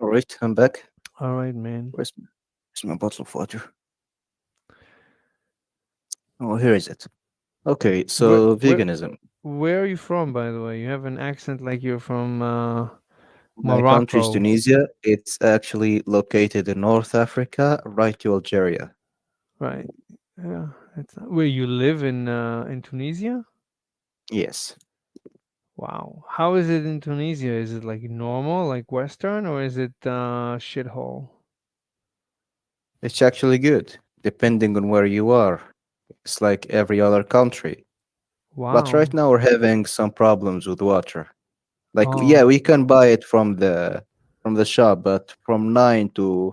All right, I'm back. All right, man. Where's my bottle of water? Oh, here is it. Okay, Where, so where, veganism. where are you from, by the way? You have an accent like you're from My country is Morocco, Tunisia. It's actually located in North Africa, right to Algeria. right? Yeah, that's where you live in Tunisia. Yes, Wow. How is it in Tunisia? Is it like normal, like Western, or is it shithole? it's actually good, depending on where you are. It's like every other country. But right Wow. now we're having some problems with water. Like, yeah, Oh. we can buy it from the shop, but from 9 to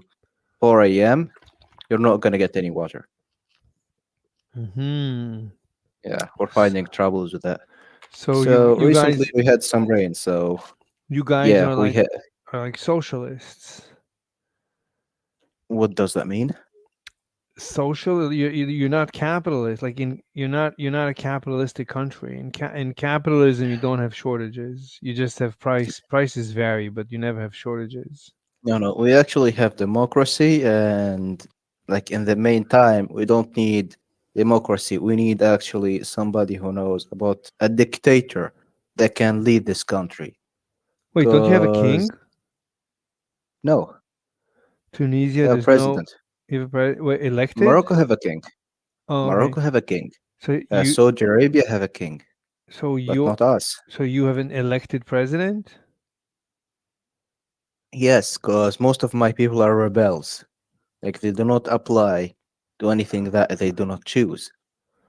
4 a.m., you're not gonna get any water. Hmm. Yeah, we're finding troubles with that. So So you recently guys we had some rain. So you guys yeah, we had. are like socialists. What does that mean? Social, you're not capitalist. Like you're not a capitalistic country. In capitalism, you don't have shortages. You just have prices vary, but you never have shortages. No, no, we actually have democracy, and like in the meantime, we don't need democracy. We need actually somebody who knows about a dictator that can lead this country. Wait, don't you have a Because king? no, Tunisia, a there's no. president. You have wait, elected? Morocco have a king. Oh, okay. Morocco have a king. So you Saudi Arabia have a king, so but you not us. so you have an elected president? Yes, because most of my people are rebels. Like they do not apply to anything that they do not choose.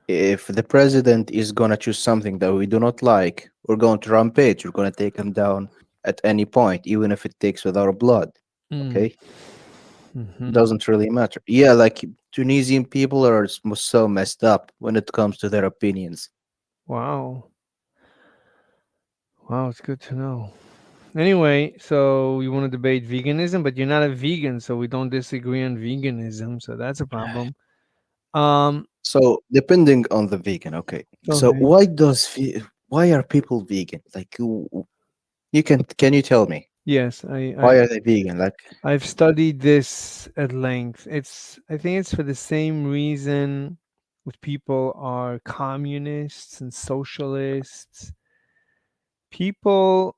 If the president is gonna choose something that we do not like, we're going to rampage. We're gonna take him down at any point, even if it takes with our blood. Mm. Okay, Hmm. doesn't really matter. Yeah, like Tunisian people are so messed up when it comes to their opinions. Wow. Wow, it's good to know. Anyway, so you want to debate veganism, but you're not a vegan, so we don't disagree on veganism, so that's a problem. Um, So depending on the vegan, okay. So okay. why are people vegan? Like can you tell me Yes, why are they vegan? Like I've studied this at length. I think it's for the same reason which people are communists and socialists. People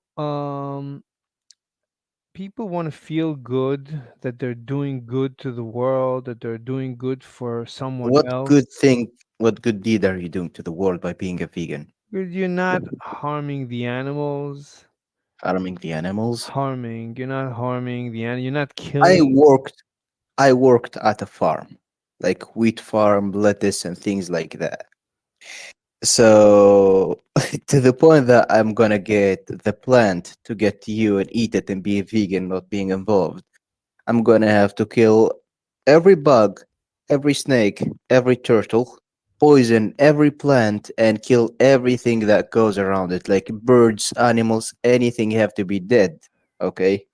people want to feel good that they're doing good to the world, that they're doing good for someone what good else. thing, what good deed are you doing to the world by being a vegan? You're not harming the animals. Harming the animals? Harming. You're not harming the animal. You're not I killing. worked I worked at a farm, like wheat farm, lettuce, and things like that. So to the point that I'm gonna get the plant to get to you and eat it and be a vegan, not being involved, I'm gonna have to kill every bug, every snake, every turtle, poison every plant, and kill everything that goes around it, like birds, animals, anything have to be dead. Okay?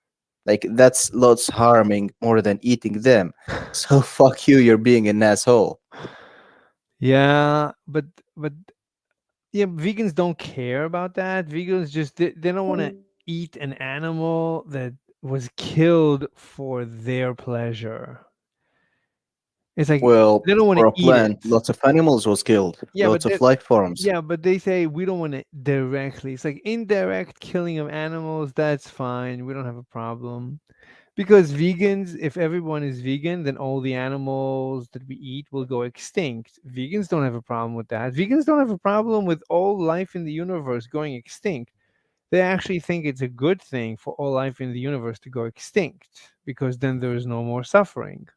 Like that's lots harming more than eating them. So fuck you, you're being an asshole. Yeah, but yeah, vegans don't care about that. Vegans just they don't want to eat an animal that was killed for their pleasure. It's like Well, they don't want for to a eat it. plant, lots of animals was killed, Yeah, lots but of life forms. yeah, but they say we don't want it directly. It's like indirect killing of animals. That's fine. We don't have a problem. Because vegans, if everyone is vegan, then all the animals that we eat will go extinct. Vegans don't have a problem with that. Vegans don't have a problem with all life in the universe going extinct. They actually think it's a good thing for all life in the universe to go extinct because then there is no more suffering.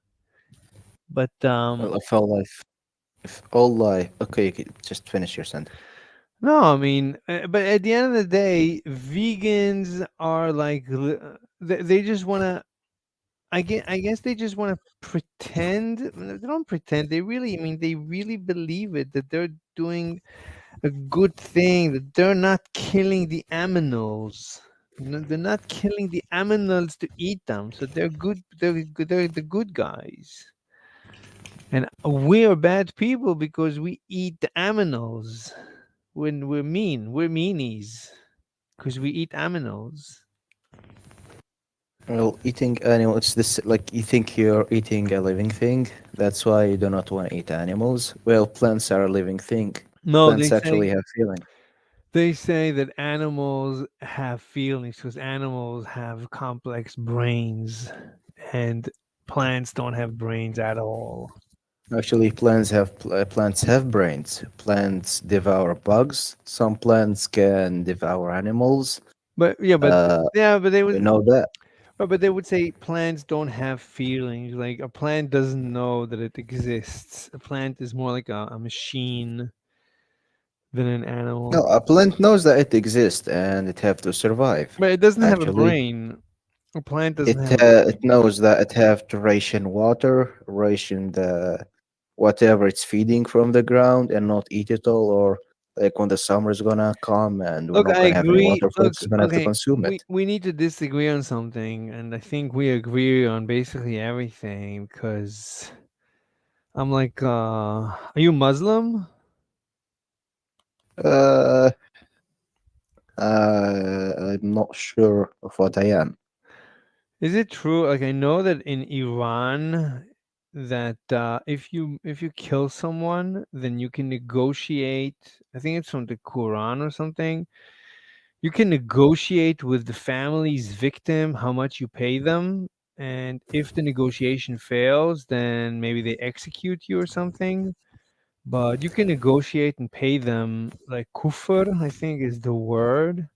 But Well, if all life, okay, okay, just finish your sentence. no, I mean, but at the end of the day, vegans are like they just want to. I guess they just want to pretend. They don't pretend. They really, I mean, they really believe it that they're doing a good thing. That they're not killing the aminals. No, they're not killing the aminals to eat them. So they're good. They're good. They're the good guys. And we're bad people because we eat the aminals. When we're mean, we're meanies because we eat aminals. Well, eating animal, it's this like you think you're eating a living thing. That's why you do not want to eat animals. Well, plants are a living thing. No, Plants actually have feeling. they say that animals have feelings because animals have complex brains, and plants don't have brains at all. Actually, plants have brains. Plants devour bugs. Some plants can devour animals. But yeah, but Uh, yeah, but they we would, know that. but they would say plants don't have feelings. Like a plant doesn't know that it exists. A plant is more like a machine than an No, animal. a plant knows that it exists and it have to survive. But it doesn't have a Actually, brain. A plant doesn't have a it brain. knows that it have to ration water, ration the whatever it's feeding from the ground, and not eat it all. Or like when the summer is gonna come and we're Look, not I gonna have any agree. water for it, Look, it's gonna have to okay, consume it. we need to disagree on something, and I think we agree on basically everything. Because I'm like, are you Muslim? Uh, I'm not sure of what I am. Is it true? Like, I know that in Iran, that if you kill someone, then you can negotiate. I think it's from the Quran or something. You can negotiate with the family's victim how much you pay them, and if the negotiation fails, then maybe they execute you or something. But you can negotiate and pay them like kufr, I think is the word.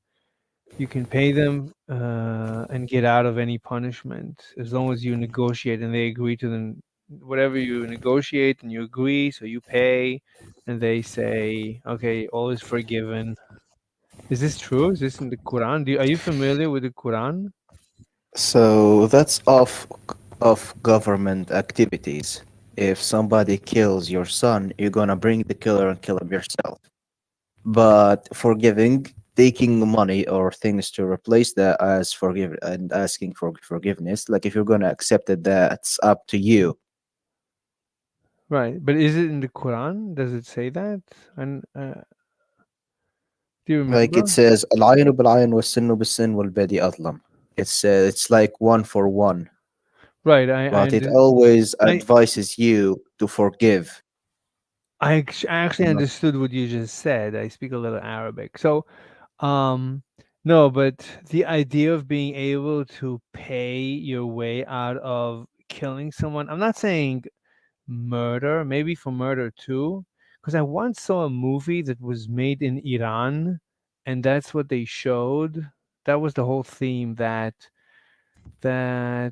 You can pay them and get out of any punishment as long as you negotiate and they agree to them. Whatever you negotiate and you agree, so you pay, and they say, "Okay, all is forgiven." Is this true? Is this in the Quran? Are you familiar with the Quran? So that's of government activities. If somebody kills your son, you're gonna bring the killer and kill him yourself. But forgiving, taking money or things to replace that as forgive and asking for forgiveness, like if you're gonna accept it, that's up to you. Right, but is it in the Quran? Does it say that? And do you Like it remember? says, "العين بالعين والسن بالسن والبدي أظلم." It's like one for one, Right, I but it under- always I advises you to forgive. I actually Not understood what you just said. I speak a little Arabic, so um, no, but the idea of being able to pay your way out of killing someone. I'm not saying murder, maybe for murder too, because I once saw a movie that was made in Iran, and that's what they showed. That was the whole theme that the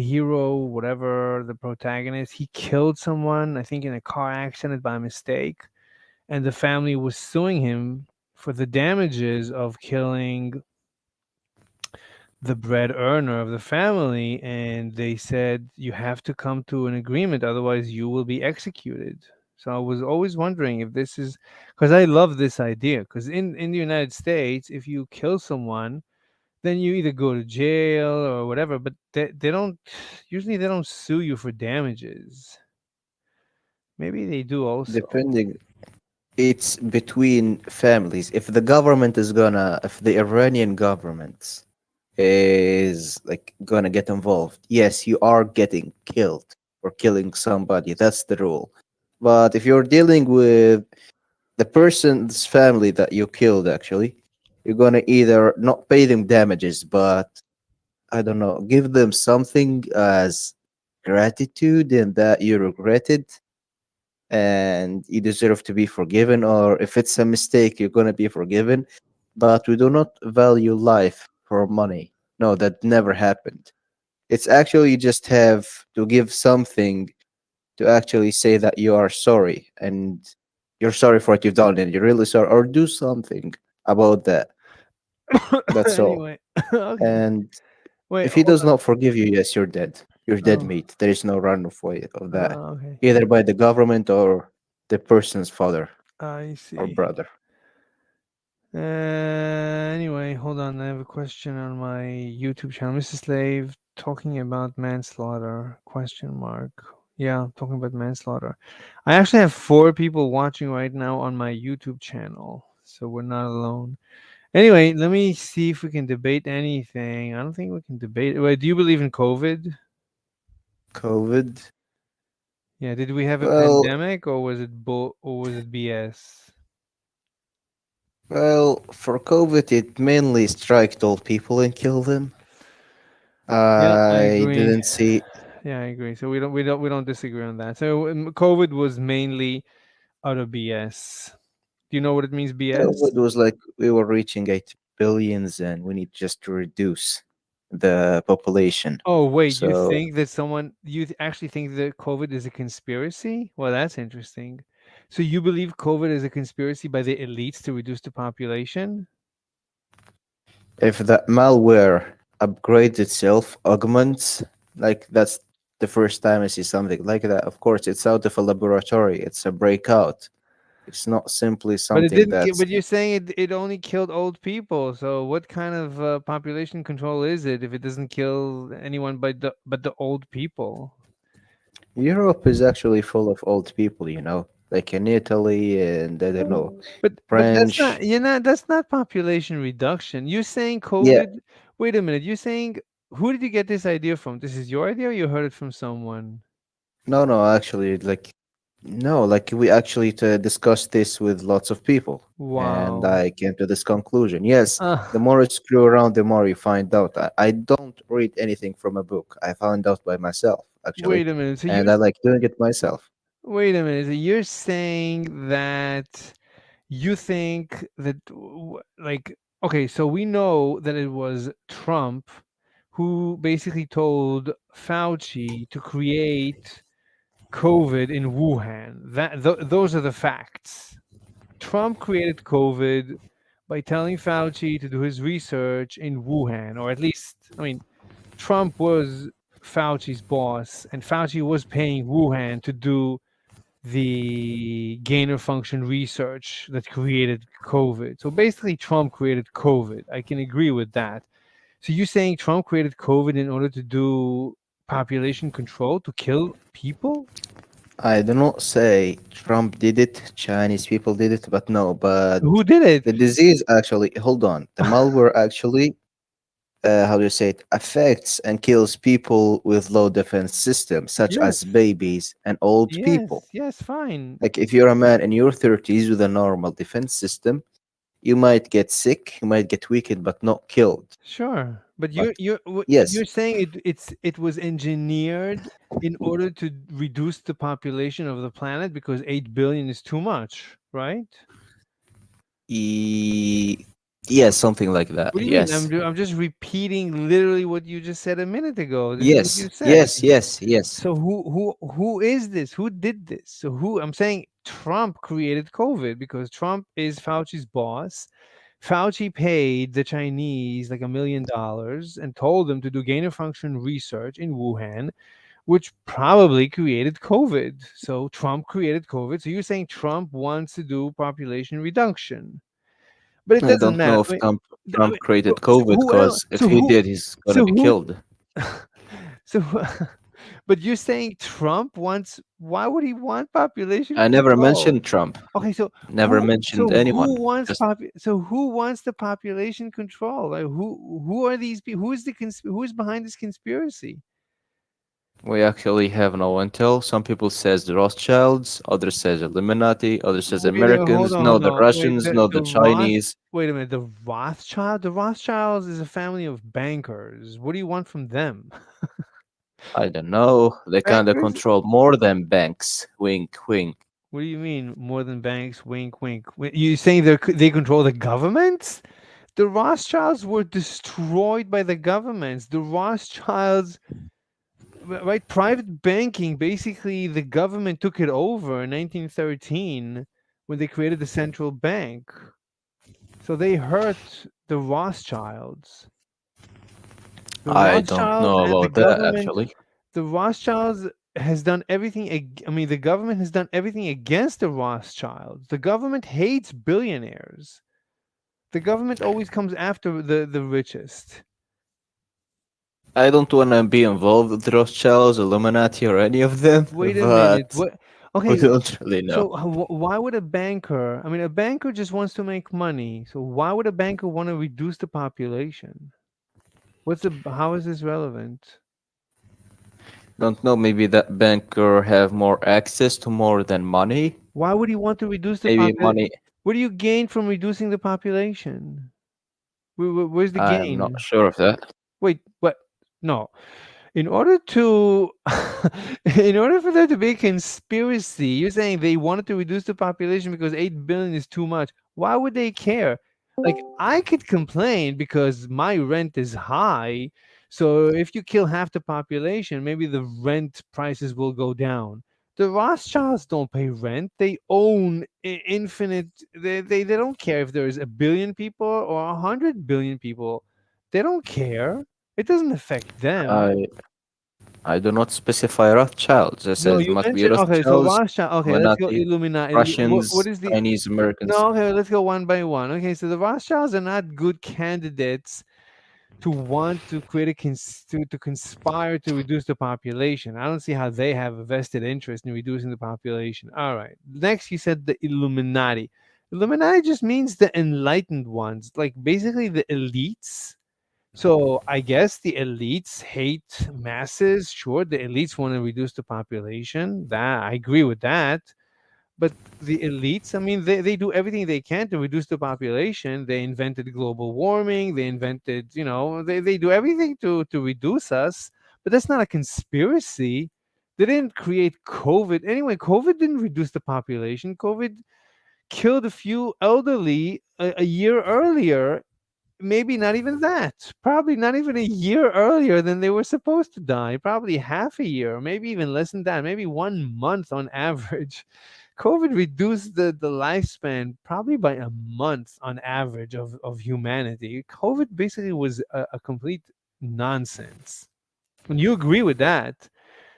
hero, whatever, the protagonist, he killed someone, I think in a car accident by mistake, and the family was suing him for the damages of killing the bread earner of the family, and they said you have to come to an agreement, otherwise you will be executed. So I was always wondering if this is, because I love this idea, because in the United States, if you kill someone, then you either go to jail or whatever, but they don't, usually they don't sue you for damages. Maybe they do also. Depending, it's between families. If the government is gonna, if the Iranian government is like gonna get involved, yes, you are getting killed for killing somebody. That's the rule. But if you're dealing with the person's family that you killed, actually, you're gonna either not pay them damages, but I don't know, give them something as gratitude and that you regretted and you deserve to be forgiven, or if it's a mistake, you're gonna be forgiven. But we do not value life for money. No, that never happened. It's actually you just have to give something to actually say that you are sorry and you're sorry for what you've done and you're really sorry, or do something about that. That's all. Anyway, okay. And Wait, if he hold does on. not forgive you, yes, you're dead. You're dead Oh, meat. There is no runoff way of that, okay. either by the government or the person's father I or see. brother. Anyway, hold on. I have a question on my YouTube channel. Mrs. Slave talking about manslaughter? Question mark. Yeah, talking about manslaughter. I actually have 4 people watching right now on my YouTube channel, so we're not alone. Anyway, let me see if we can debate anything. I don't think we can debate. Wait, do you believe in COVID? COVID. Yeah, did we have a Well, pandemic or was it or was it BS? well, for COVID, it mainly struck old people and killed them. Yeah, I I agree. didn't see. Yeah, I agree. So we don't disagree on that. So COVID was mainly out of BS. Do you know what it means BS? COVID was like we were reaching 8 billions, and we need just to reduce the population. Oh wait, you So think that actually think that COVID is a conspiracy? Well, that's interesting. So you believe COVID is a conspiracy by the elites to reduce the population? if that malware upgrades itself, augments, like that's the first time I see something like that. Of course, it's out of a laboratory. It's a breakout. It's not simply But it something didn't kill. that's But you're saying it only killed old people. So what kind of population control is it if it doesn't kill anyone but the old people? Europe is actually full of old people, you know, like in Italy and I don't know, But that's French. not that's not population reduction. You're saying Yeah, COVID. Wait a minute. You're saying who did you get this idea from? This is your idea or you heard it from someone? no, no, actually, like, no, like we actually discussed this with lots of people, and Wow. I came to this conclusion. Yes, the Uh, more you screw around, the more you find out. I don't read anything from a book. I found out by myself, actually, wait a minute. So and I like doing it myself. wait a minute. So you're saying that you think that like okay, so we know that it was Trump who basically told Fauci to create COVID in Wuhan. Those are the facts. Trump created COVID by telling Fauci to do his research in Wuhan, or at least, I mean, Trump was Fauci's boss, and Fauci was paying Wuhan to do the gain of function research that created COVID. So basically, Trump created COVID. I can agree with that. So you're saying Trump created COVID in order to do population control to kill people? I do not say Trump did it, Chinese people did it, but no, but Who did it? the disease actually, hold on, the malware actually, how do you say it, affects and kills people with low defense systems, such as Yes. babies and old people. Yes. Yes. Fine. Like if you're a man in your 30s with a normal defense system, you might get sick, you might get weakened, but not killed. Sure. But But you're yes, saying it was engineered in order to reduce the population of the planet because 8 billion is too much, right? e- yes, something like that. What do you mean? Yes, I'm just repeating literally what you just said a minute ago. This is what you yes, said. yes, yes, yes. So who is this? Who did this? So who I'm saying Trump created COVID because Trump is Fauci's boss. Fauci paid the Chinese like $1 million and told them to do gain of function research in Wuhan, which probably created COVID. So Trump created COVID. So you're saying Trump wants to do population reduction, but it I doesn't don't know matter. if I Trump mean, created so COVID, who else? because if he did, he's gonna So be who? killed. So, but you're saying Trump wants? Why would he want population I never control? mentioned Trump. Okay, so Never mentioned anyone. Just so who wants the population control? Like who are these people? Who is behind this conspiracy? we actually have no intel. Some people says the Rothschilds, others says Illuminati, others says Wait a minute, Americans, no hold the on. Wait, Russians, no the Chinese. wait a minute, the Rothschild? The Rothschilds is a family of bankers. What do you want from them? I don't know. They kind of Bankers? control more than banks. Wink, wink. What do you mean more than banks? Wink, wink. You saying they control the governments? The Rothschilds were destroyed by the governments. The Rothschilds, right? Private banking, basically, the government took it over in 1913 when they created the central bank. So they hurt the Rothschilds. The I don't Rothschilds know and the about that government, actually. the Rothschilds has done everything. I mean, the government has done everything against the Rothschilds. The government hates billionaires. The government always comes after the richest. I don't want to be involved with Rothschilds, Illuminati, or any of them, Wait a minute. but What? we Okay, don't really know. so why would a banker? I mean, a banker just wants to make money. So why would a banker want to reduce the population? How is this relevant? Don't know. Maybe that banker have more access to more than money. Why would he want to reduce the Maybe population? money. What do you gain from reducing the population? Where's the I'm not gain? sure of that. Wait, what? No. In order to, in order for there to be a conspiracy, you're saying they wanted to reduce the population because 8 billion is too much. Why would they care? Like I could complain because my rent is high. So if you kill half the population, maybe the rent prices will go down. The Rothschilds don't pay rent. They own infinite. They don't care if there's 1 billion people or 100 billion people. They don't care. It doesn't affect them. I I do not specify Rothschilds. I No, said it you must be mentioned okay, so Rothschilds, Rothschild. Okay, let's go Illuminati, Illuminati. What Russians, is the Chinese, Americans. no? Okay, let's go one by one. Okay, so the Rothschilds are not good candidates to want to create to conspire to reduce the population. I don't see how they have a vested interest in reducing the population. All right. Next, you said the Illuminati. Illuminati just means the enlightened ones, like basically the elites. So I guess the elites hate masses. Sure, the elites want to reduce the population. That I agree with that. But the elites, I mean, they do everything they can to reduce the population. They invented global warming. They invented, they do everything to reduce us. But that's not a conspiracy. They didn't create COVID. Anyway, COVID didn't reduce the population. COVID killed a few elderly a year earlier, maybe not even that. Probably not even a year earlier than they were supposed to die. Probably half a year, maybe even less than that. Maybe 1 month on average. COVID reduced the lifespan probably by a month on average of humanity. COVID basically was a complete nonsense. And you agree with that.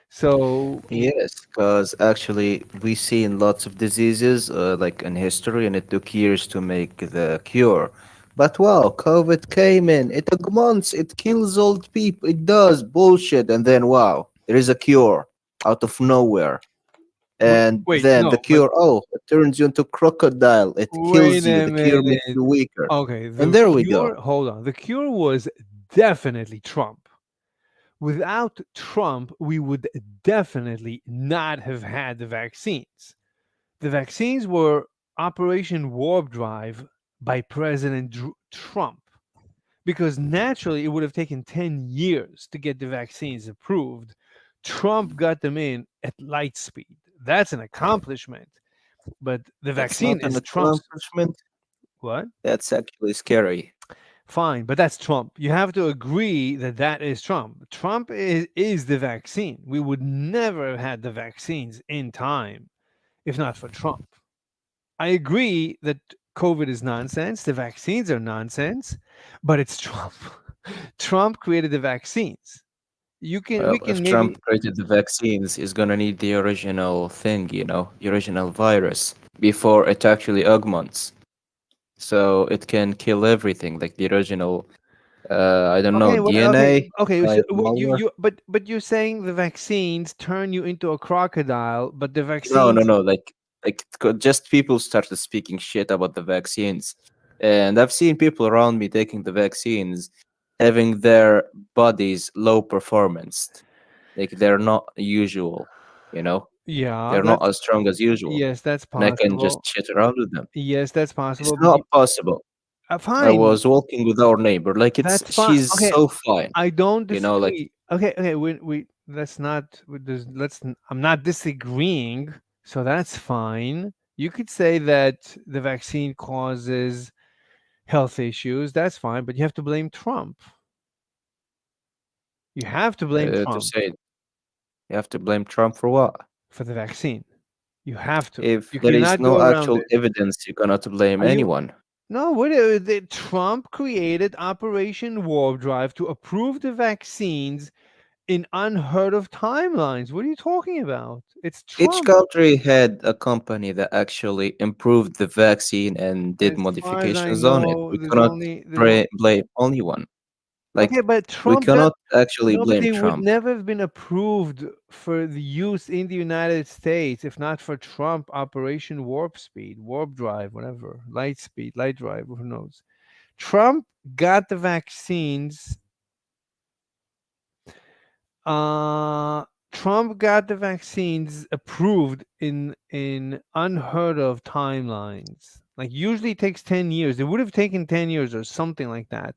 So, Yes, because actually we seen lots of diseases like in history, and it took years to make the cure. But wow, COVID came in. It took months. It kills old people. It does bullshit, and then wow, there is a cure out of nowhere. And wait, then the no, but cure, oh, it turns you into crocodile. It wait kills you. a The cure makes minute. you weaker. Okay, And the there we cure, go. hold on. The cure was definitely Trump. Without Trump, we would definitely not have had the vaccines. The vaccines were Operation Warp Drive by President Trump, because naturally it would have taken 10 years to get the vaccines approved. Trump got them in at light speed. That's an accomplishment. But the That's vaccine not an is Trump's. accomplishment. What? That's actually scary. Fine, but that's Trump. You have to agree that that is Trump. Trump is the vaccine. We would never have had the vaccines in time if not for Trump. I agree that COVID is nonsense. The vaccines are nonsense, but it's Trump. Trump created the vaccines. We Well, can if Trump maybe. created the vaccines, he's gonna need the original thing, the original virus before it actually augments. So it can kill everything, like the original, I don't know, Okay, okay, DNA okay. So, type malware. but you're saying the vaccines turn you into a crocodile, but the No, no, vaccines. no. Just people started speaking shit about the vaccines, and I've seen people around me taking the vaccines, having their bodies low performance, like they're not usual. You know, Yeah, they're not as strong as usual, yes, that's and I can just possible. shit around with them. Yes, that's It's possible. But not possible. I fine, was walking with our neighbor, like that's fine. she's Okay, so fine. I don't Like disagree. Okay, okay. We let's not. I'm not disagreeing. So that's fine. You could say that the vaccine causes health issues. That's fine, but you have to blame Trump. You have to blame to Trump say, you have to blame Trump for what? for the vaccine. You have to. If You there is cannot no go around actual it. evidence, you cannot blame Are you? anyone. No, Trump created Operation Warp Drive to approve the vaccines in unheard of timelines. What are you talking about? It's Each Trump. country had a company that actually improved the vaccine and did As far as I modifications on it. know, We cannot there's only blame only one. okay, Like, but we Trump got cannot actually no, but blame they would Trump. never have been approved for the use in the United States if not for Trump Operation Warp Speed, Warp Drive, whatever, Light Speed, Light Drive, who knows? Trump got the vaccines. Uh, Trump got the vaccines approved in unheard of timelines. Like usually it takes 10 years. It would have taken 10 years or something like that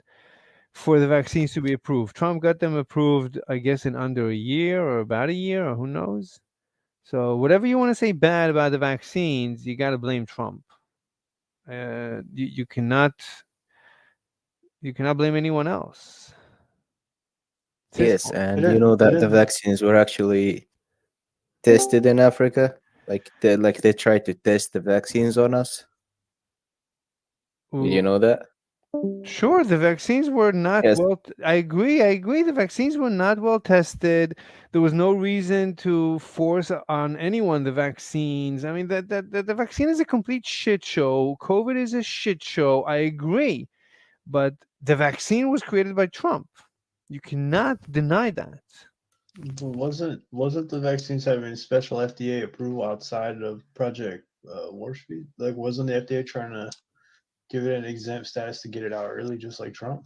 for the vaccines to be approved. Trump got them approved, I guess, in under a year or about a year or who knows. So whatever you want to say bad about the vaccines, you got to blame Trump. You cannot blame anyone else. It's his Yes, fault. and you Didn't know that the didn't vaccines were actually tested in Africa. Like they tried to test the vaccines on us. Did you know that? Sure, the vaccines were not Yes. well. I agree. I agree. The vaccines were not well tested. There was no reason to force on anyone the vaccines. I mean, the vaccine is a complete shit show. COVID is a shit show. I agree, but the vaccine was created by Trump. You cannot deny that. Wasn't the vaccines having special FDA approval outside of Project Warp Speed? Like, wasn't the FDA trying to give it an exempt status to get it out early, just like Trump?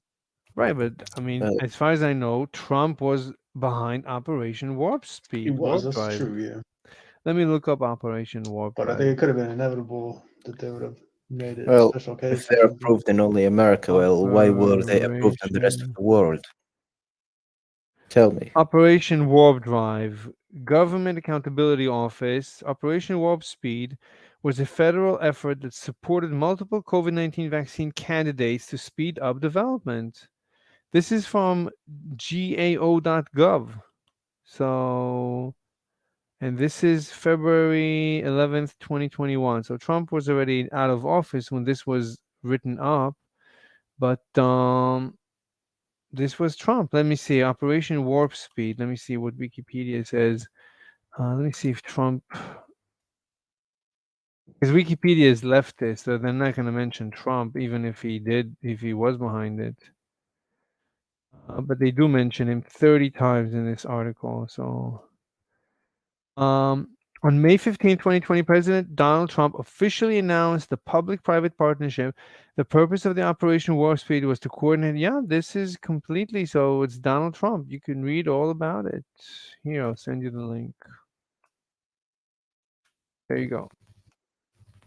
Right, but I mean, Well, as far as I know, Trump was behind Operation Warp He Speed, was. Warp That's Drive. true. Yeah, Let me look up Operation Warp but I think Drive. it could have been inevitable that they would have made it a well, special if case or they're something. approved in only America, well, why were they approved in the rest of Operation the world? Tell me. Operation Warp Drive, Government Accountability Office. Operation Warp Speed was a federal effort that supported multiple COVID-19 vaccine candidates to speed up development. This is from gao.gov. So, and this is February 11th, 2021. So Trump was already out of office when this was written up, but this was Trump. Let me see. Operation Warp Speed. Let me see what Wikipedia says. Let me see if Trump, because Wikipedia is leftist, so they're not going to mention Trump, even if he did, if he was behind it. But they do mention him 30 times in this article. So, on May 15, 2020, President Donald Trump officially announced the public-private partnership. The purpose of the Operation Warp Speed was to coordinate. Yeah, this is completely so. It's Donald Trump. You can read all about it. Here, I'll send you the link. There you go.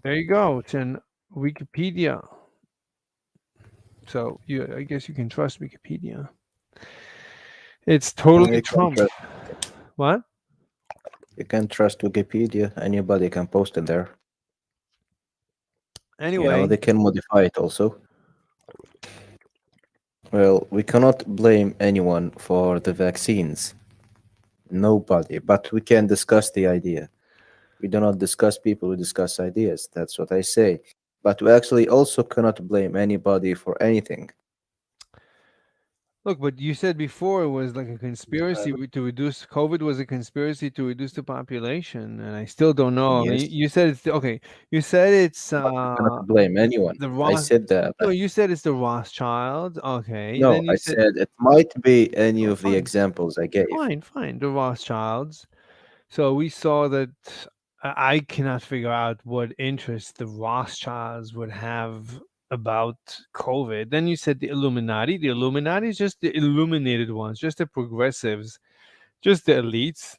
There you go. It's in Wikipedia. So I guess you can trust Wikipedia. It's totally You can Trump. trust, What? you can trust Wikipedia. Anybody can post it there. Anyway, They can modify it also. Well, we cannot blame anyone for the vaccines. Nobody. But we can discuss the idea. We do not discuss people, we discuss ideas. That's what I say. But we actually also cannot blame anybody for anything. Look, but you said before it was like a Uh, conspiracy to reduce COVID was a conspiracy to reduce the population, and I still don't know. I mean, Yes, you said it's okay. You said it's but we cannot blame anyone. the I Roth. said that. No, you said it's the Rothschilds. Okay, No, then you I said said it might be any oh, of the fine, examples I gave. fine, the Rothschilds. So we saw that I cannot figure out what interest the Rothschilds would have about COVID. Then you said the Illuminati. The Illuminati is just the illuminated ones, just the progressives, just the elites.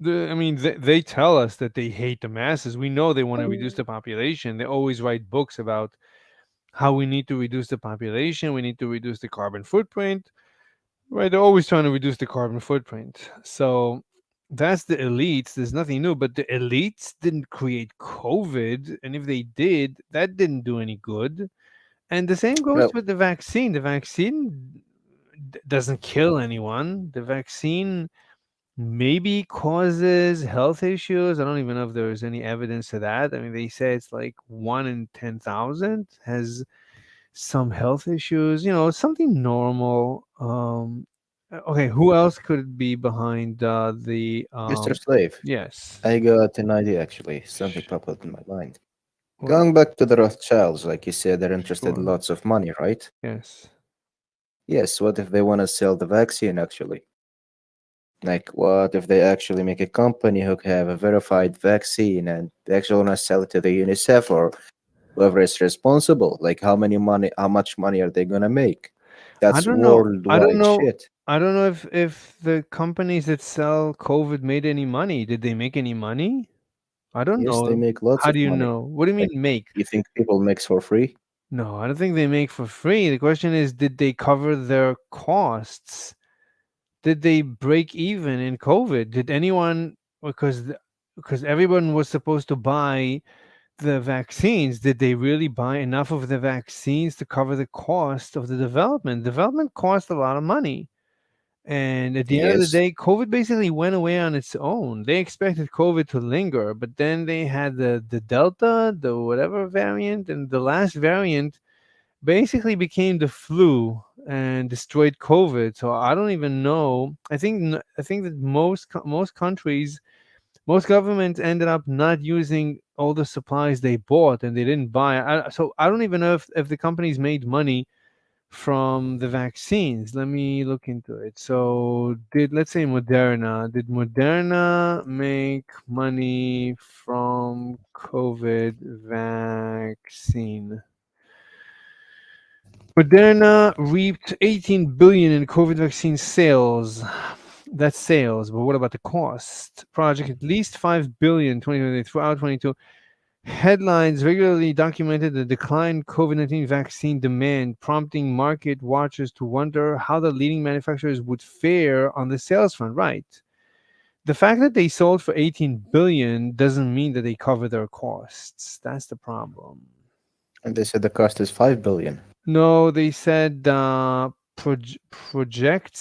I mean, they tell us that they hate the masses. We know they want to reduce the population. They always write books about how we need to reduce the population. We need to reduce the carbon footprint. Right, they're always trying to reduce the carbon footprint. So that's the elites. There's nothing new, but the elites didn't create COVID, and if they did, that didn't do any good. And the same goes Well, with the vaccine. The vaccine doesn't kill anyone. The vaccine maybe causes health issues. I don't even know if there's any evidence to that. I mean, they say it's like 1 in 10,000 has some health issues, something normal. Okay, who else could be behind the Mr. Slave, yes. I got an idea actually. Something Sh- popped up in my mind. What? Going back to the Rothschilds, like you said, they're interested in Sure. lots of money, right? Yes. Yes, what if they want to sell the vaccine actually? Like, what if they actually make a company who have a verified vaccine and they actually want to sell it to the UNICEF or whoever is responsible? Like, how much money are they gonna make? I That's don't know. I don't worldwide know. shit. I don't know if the companies that sell COVID made any money. Did they make any money? I don't Yes, they know. make lots How of do you money. know? What do you Like, mean make? you think people makes for free? No, I don't think they make for free. The question is, did they cover their costs? Did they break even in COVID? Did anyone because everyone was supposed to buy the vaccines, did they really buy enough of the vaccines to cover the cost of the development? Development cost a lot of money. And at the end of the Yes. day, COVID basically went away on its own. They expected COVID to linger, but then they had the Delta, the whatever variant, and the last variant basically became the flu and destroyed COVID. So I don't even know. I think that most countries, most governments ended up not using all the supplies they bought and they didn't buy. So I don't even know if the companies made money from the vaccines. Let me look into it. So did let's say Moderna make money from COVID vaccine? Moderna reaped 18 billion in COVID vaccine sales. That's sales, but what about the cost? Project at least 5 billion 2020 throughout 22. Headlines regularly documented the decline COVID-19 vaccine demand, prompting market watchers to wonder how the leading manufacturers would fare on the sales front. Right. The fact that they sold for 18 billion doesn't mean that they cover their costs. That's the problem. And they said the cost is 5 billion. No, they said projects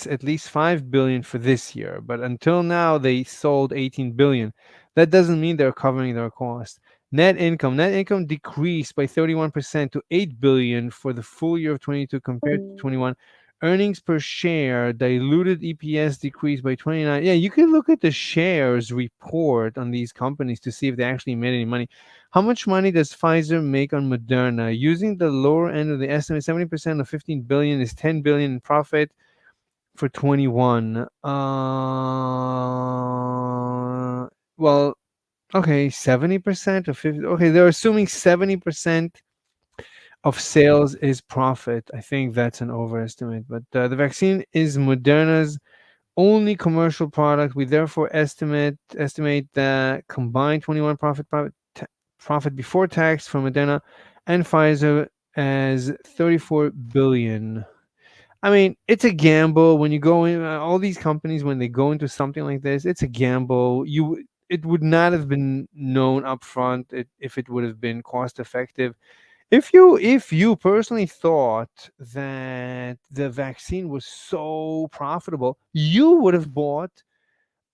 at least 5 billion for this year, but until now they sold 18 billion. That doesn't mean they're covering their cost. Net income decreased by 31% to 8 billion for the full year of 22 compared to 21. Earnings per share, diluted EPS decreased by 29. Yeah, you can look at the shares report on these companies to see if they actually made any money. How much money does Pfizer make on Moderna? Using the lower end of the estimate, 70% of 15 billion is 10 billion in profit for 21. Well, okay, 70% of 50. Okay, they're assuming 70% of sales is profit. I think that's an overestimate, but the vaccine is Moderna's only commercial product. We therefore estimate the combined 21 profit before tax from Moderna and Pfizer as 34 billion. I mean, it's a gamble when you go in. All these companies, when they go into something like this, it's a gamble. It would not have been known upfront if it would have been cost effective. If you personally thought that the vaccine was so profitable, you would have bought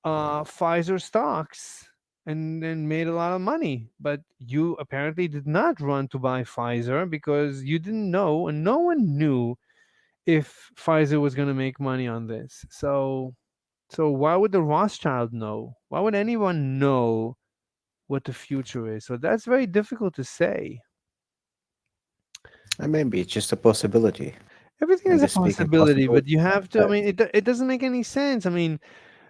Pfizer stocks. and made a lot of money. But you apparently did not run to buy Pfizer because you didn't know, and no one knew if Pfizer was going to make money on this. So why would the Rothschild know? Why would anyone know what the future is? So that's very difficult to say. And maybe it's just a possibility. Everything I'm is a just speaking possibility, but possibility. you have to. I mean, it doesn't make any sense. I mean,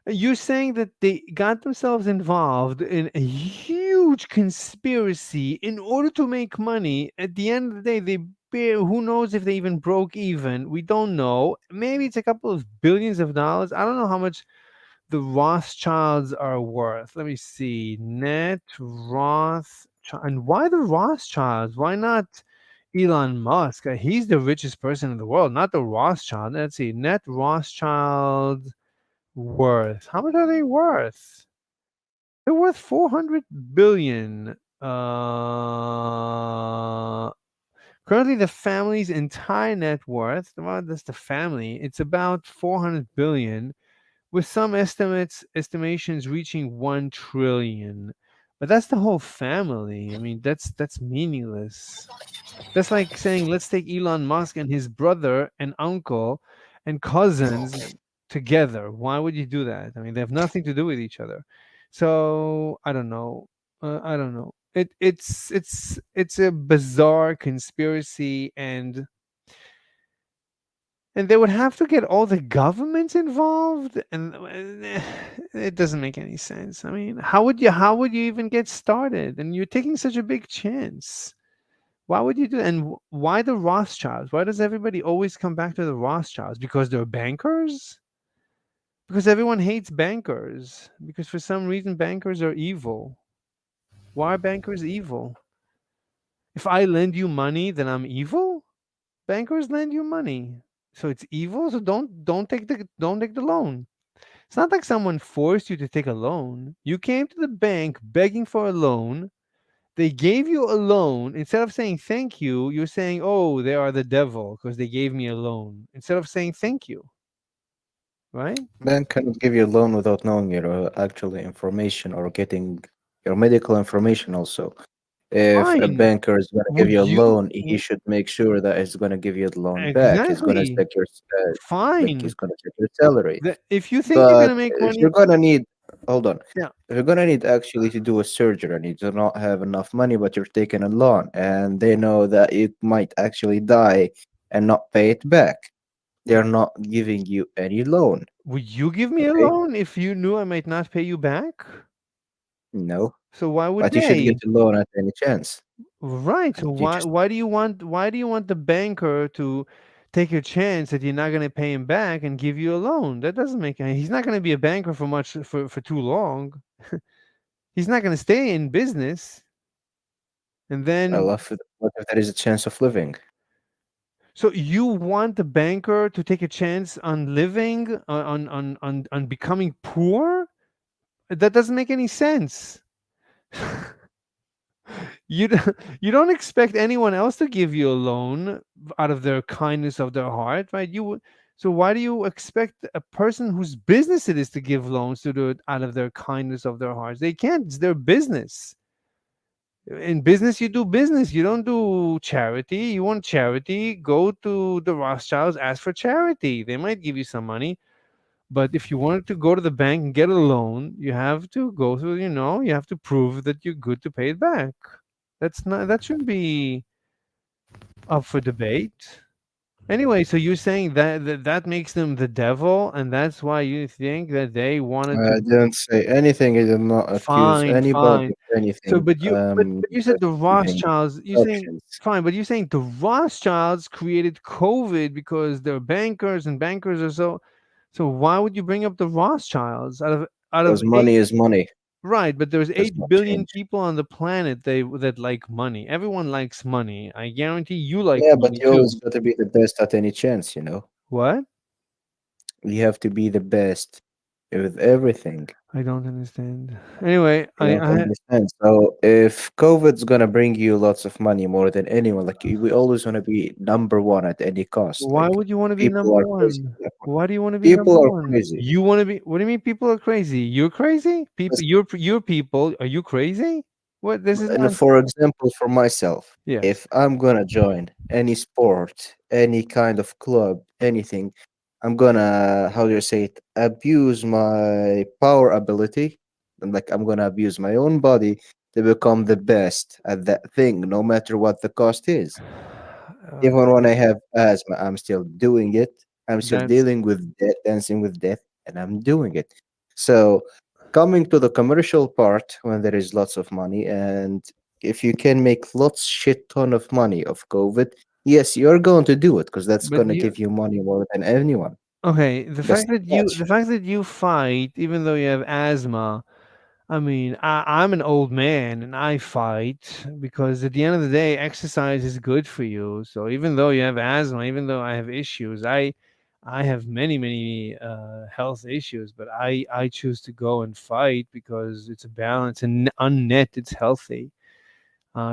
you're saying that they got themselves involved in a huge conspiracy in order to make money. At the end of the day, who knows if they even broke even? We don't know. Maybe it's a couple of billions of dollars. I don't know how much the Rothschilds are worth. Let me see. Net Roth. And why the Rothschilds? Why not Elon Musk? He's the richest person in the world, not the Rothschild. Let's see. Net Rothschild worth. How much are they worth? They're worth 400 billion. Currently, the family's entire net worth, well, that's the family, it's about 400 billion, with some estimations reaching 1 trillion. But that's the whole family. I mean, that's meaningless. That's like saying let's take Elon Musk and his brother and uncle and cousins together. Why would you do that? I mean, they have nothing to do with each other. So I don't know. I don't know. It's a bizarre conspiracy, and they would have to get all the governments involved, and it doesn't make any sense. I mean, how would you even get started? And you're taking such a big chance. Why would you do? And why the Rothschilds? Why does everybody always come back to the Rothschilds? Because they're bankers? Because everyone hates bankers. Because for some reason bankers are evil. Why are bankers evil? If I lend you money, then I'm evil? Bankers lend you money. So it's evil? So don't take the loan. It's not like someone forced you to take a loan. You came to the bank begging for a loan. They gave you a loan. Instead of saying thank you, you're saying, "Oh, they are the devil because they gave me a loan." Instead of saying thank you, right? Bank cannot give you a loan without knowing your actual information or getting your medical information also. If a Fine. banker is going to give Would you a you loan, he should make sure that he's going to give you the loan back. He's going to exactly? check your like Fine. he's going to check your salary. If you think you're But gonna make if money, you're going to need, hold on, yeah. if you're going to need actually to do a surgery and you do not have enough money, but you're taking a loan, and they know that you might actually die and not pay it back, they're not giving you any loan. Would you give me a Okay, loan if you knew I might not pay you back? no, So why would but you should get they? a loan at any chance. Right. So And you just why do you want the banker to take a chance that you're not going to pay him back and give you a loan? That doesn't make any. He's not going to be a banker for too long. He's not going to stay in business. And I then love it. What if there is a chance of living? so you want the banker to take a chance on living on becoming poor? That doesn't make any sense. You don't expect anyone else to give you a loan out of their kindness of their heart, right? So why do you expect a person whose business it is to give loans to do it out of their kindness of their hearts? They can't. It's their business. In business, you do business. You don't do charity. You want charity? Go to the Rothschilds, ask for charity. They might give you some money. But if you wanted to go to the bank and get a loan, you have to go through, you have to prove that you're good to pay it back. That shouldn't be up for debate. Anyway, so you're saying that makes them the devil, and that's why you think that they wanted I to. didn't say anything. I did not accuse Fine, anybody fine. of So, anything. but you said Just the giving Rothschilds. You saying options. fine, but you're saying the Rothschilds created COVID because they're bankers, and bankers are so. So why would you bring up the Rothschilds out of Because eight? money is money. Right, but there's Does 8 not billion change. people on the planet that like money. Everyone likes money. I guarantee you like Yeah, but money you always too. got to be the best at any chance. What? You have to be the best with everything. I don't understand. Anyway, You don't understand. So if COVID's gonna bring you lots of money more than anyone, like we always want to be number one at any cost. why Like would you want to be people number are crazy one? for that one. Why do you want to be number People are one? crazy. You want to be? What do you mean people are crazy? You're crazy? People, Listen, you're people. Are you crazy? What? This is and not. for example, for myself, Yes. if I'm gonna join any sport, any kind of club, anything, I'm gonna, how do you say it, abuse my power ability. And like I'm gonna abuse my own body to become the best at that thing, no matter what the cost is. Even when I have asthma, I'm still doing it. I'm still That's dealing with death, dancing with death, and I'm doing it. So, coming to the commercial part, when there is lots of money, and if you can make lots shit ton of money of COVID, yes, you're going to do it because that's but gonna you give you money more than anyone. okay. That's The catch. fact that you fight, even though you have asthma. I mean, I'm an old man and I fight because at the end of the day, exercise is good for you. So even though you have asthma, even though I have issues, I have many health issues, but I choose to go and fight because it's a balance and on net it's healthy.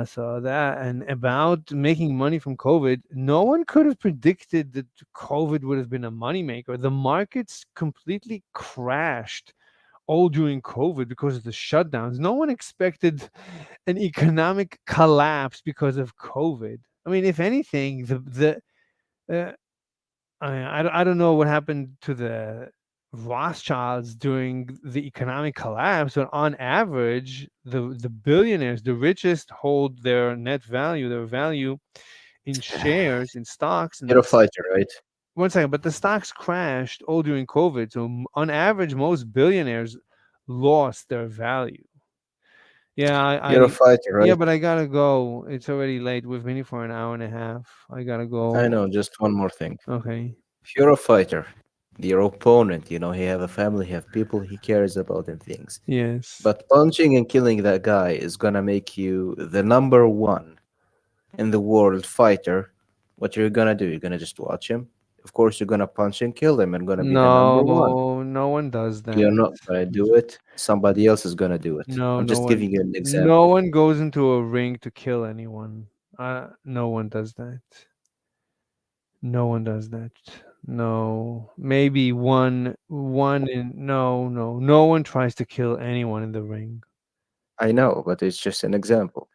So that and about making money from COVID, no one could have predicted that COVID would have been a moneymaker. The markets completely crashed all during COVID because of the shutdowns. No one expected an economic collapse because of COVID. I mean, if anything, uh, I don't know what happened to the Rothschilds during the economic collapse, but on average, the billionaires, the richest, hold their net value, their value in shares, in stocks, and You're a fighter, right? one second, but the stocks crashed all during COVID. So on average, most billionaires lost their value. Yeah, You're a fighter, yeah, right? but I gotta go. It's already late. We've been here for an hour and a half. I gotta I go. know. Just one more thing. Okay. If you're a fighter, your opponent, he have a family, he have people he cares about and things. Yes. But punching and killing that guy is gonna make you the number one in the world fighter. What you're gonna do? You're gonna just watch him. Of course, you're gonna punch and kill him and gonna be the number one. No, no one does You're that. not gonna do it. Somebody else is gonna do it. No, I'm just giving you an no example. one goes into a ring to kill anyone. No one does that. No one does that. No, maybe one in no one tries to kill anyone in the ring. I know, but it's just an example.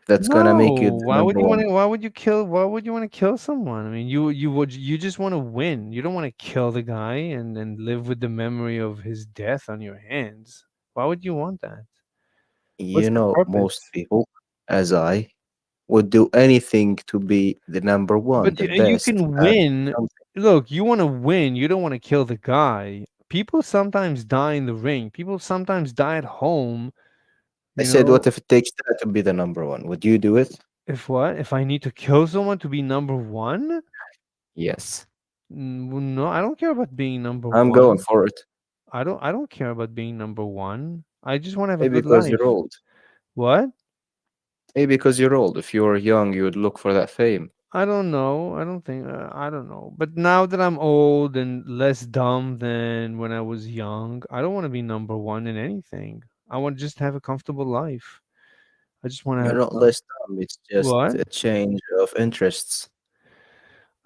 That's gonna make you No, the number one. why would you kill why would you want to kill someone? I mean, you just want to win. You don't want to kill the guy and live with the memory of his death on your hands. Why would you want that? What's the Most purpose? people, as I, would do anything to be the number one, But the you best can at win. something. Look, you want to win. You don't want to kill the guy. People sometimes die in the ring. People sometimes die at home. I You said, what know, if it takes that to be the number one? Would you do it? if what? If I need to kill someone to be number one? Yes. Well, no, I don't care about being number I'm going one. for it. I don't care about being number one. I just want to have a Maybe good because you're life. old. What? Maybe because you're old. If you were young, you would look for that fame. I don't know. I don't think. I don't know. But now that I'm old and less dumb than when I was young, I don't want to be number one in anything. I want to just have a comfortable life. I just want to You're have not less dumb. It's just what? a change of interests.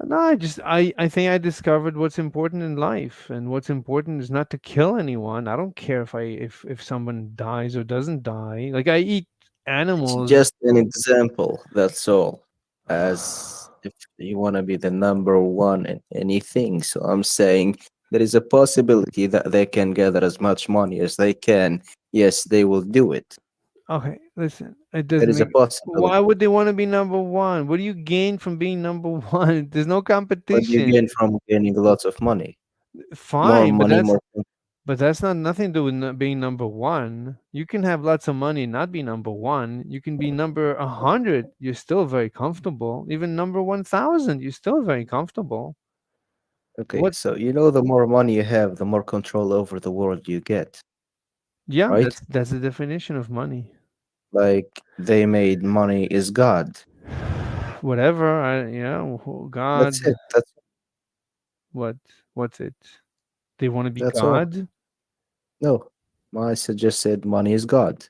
No, I think I discovered what's important in life, and what's important is not to kill anyone. I don't care if someone dies or doesn't die. Like I eat It's animals. just an example. That's all. As if you want to be the number one in anything. So I'm saying there is a possibility that they can gather as much money as they can. Yes, they will do it. Okay, listen. It There doesn't is a make. Why possibility. would they want to be number one? What do you gain from being number one? There's no What do you competition. gain from gaining lots of money? More Fine, money, more. but that's not nothing to do with being number one. You can have lots of money and not be number one. You can be number 100. You're still very comfortable. Even number 1,000, you're still very comfortable. Okay, What? so the more money you have, the more control over the world you get, Yeah, right? that's the definition of money. Like they made money is God. Whatever. That's God. it. What? What's it? They want to be That's all. God. No. I suggested money is God.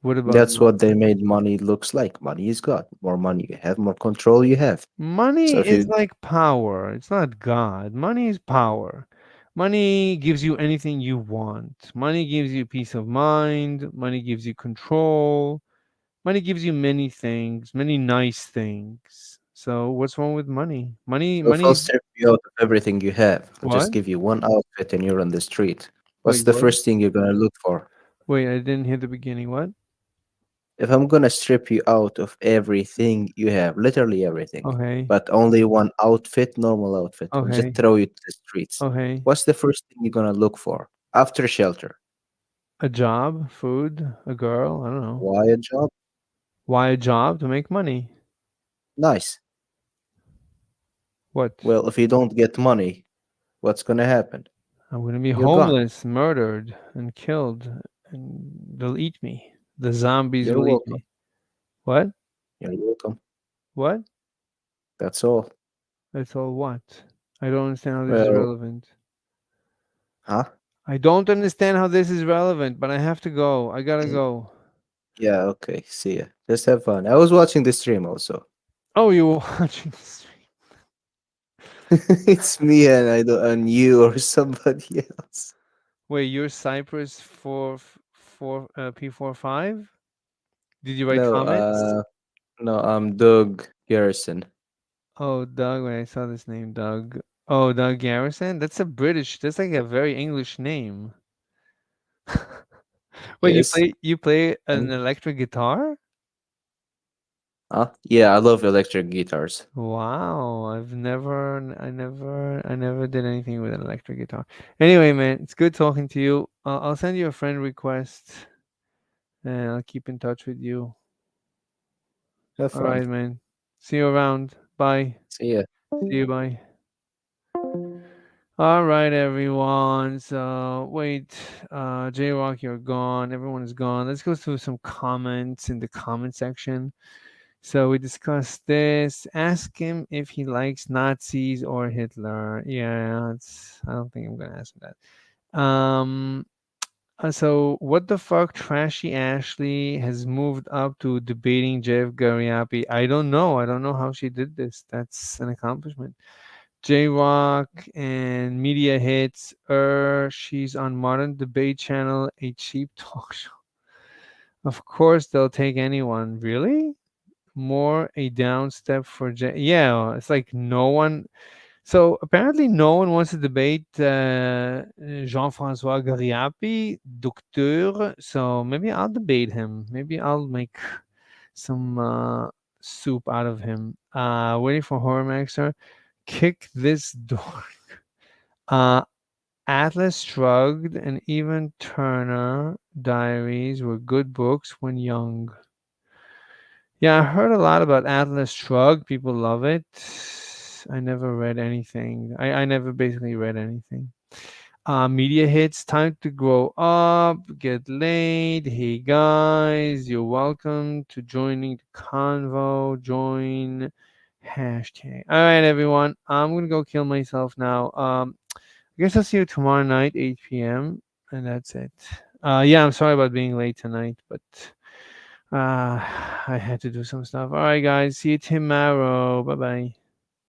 What about That's what they made money looks like. Money is God. More money you have, more control you have. So money if is you like power. It's not God. Money is power. Money gives you anything you want. Money gives you peace of mind. Money gives you control. Money gives you many things, many nice things. So what's wrong with money? so if I'll Money. strip you out of everything you have, I'll What? just give you one outfit and you're on the street. What's Wait, the what? first thing you're gonna look for? Wait, I didn't hear the beginning. What? If I'm gonna strip you out of everything you have, literally everything, Okay. but only one outfit, normal outfit, and just Okay. throw you to the streets, Okay. what's the first thing you're gonna look for after shelter? A job, food, a girl. I don't know. Why a job? Why a job? To make money. Nice. What? Well, if you don't get money, what's gonna happen? I'm gonna be You're gone. homeless, murdered, and killed, and they'll eat me. The zombies You're will eat welcome. me. What? You're welcome. What? That's all. That's all what? I don't understand how this is Well, relevant. huh? I don't understand how this is relevant, but I have to go. I gotta go. Yeah, okay. See ya. Just have fun. I was watching the stream also. Oh, you were watching the stream. It's me and I don't and you or somebody else. Wait, you're Cypress 4 P45? Did you write No, comments? no, I'm Doug Garrison. Oh, Doug. Wait, I saw this name, Doug. Oh, Doug Garrison. That's a British. That's like a very English name. Wait, you Yes. play an And electric guitar? yeah, I love electric guitars. Wow, I never did anything with an electric guitar. Anyway, man, it's good talking to you. I'll send you a friend request and I'll keep in touch with you. Have All fun. right, man. See you around. Bye. See ya. See you. Bye. All right, everyone. So wait, J Rock, you're gone. Everyone is gone. Let's go through some comments in the comment section. So we discussed this. Ask him if he likes Nazis or Hitler. Yeah, it's. I don't think I'm gonna ask him that. So what the fuck? Trashy Ashley has moved up to debating Jeff Gariapi. I don't know. I don't know how she did this. That's an accomplishment. J Rock and Media Hits. She's on Modern Debate Channel, a cheap talk show. Of course, they'll take anyone. Really? More a down step for yeah, it's like no one. So apparently no one wants to debate Jean-François Gariapi, docteur. So maybe I'll debate him. Maybe I'll make some soup out of him. Waiting for Hormaxer. Kick this door. uh Atlas Shrugged and even Turner Diaries were good books when young. Yeah, I heard a lot about Atlas Shrugged. People love it. I never read anything. I never basically read anything. Media hits. Time to grow up. Get laid. Hey guys, you're welcome to joining the convo. Join hashtag. All right, everyone. I'm gonna go kill myself now. I guess I'll see you tomorrow night, 8 p.m. And that's it. Yeah, I'm sorry about being late tonight, but I had to do some stuff. All right, guys. See you tomorrow. Bye bye.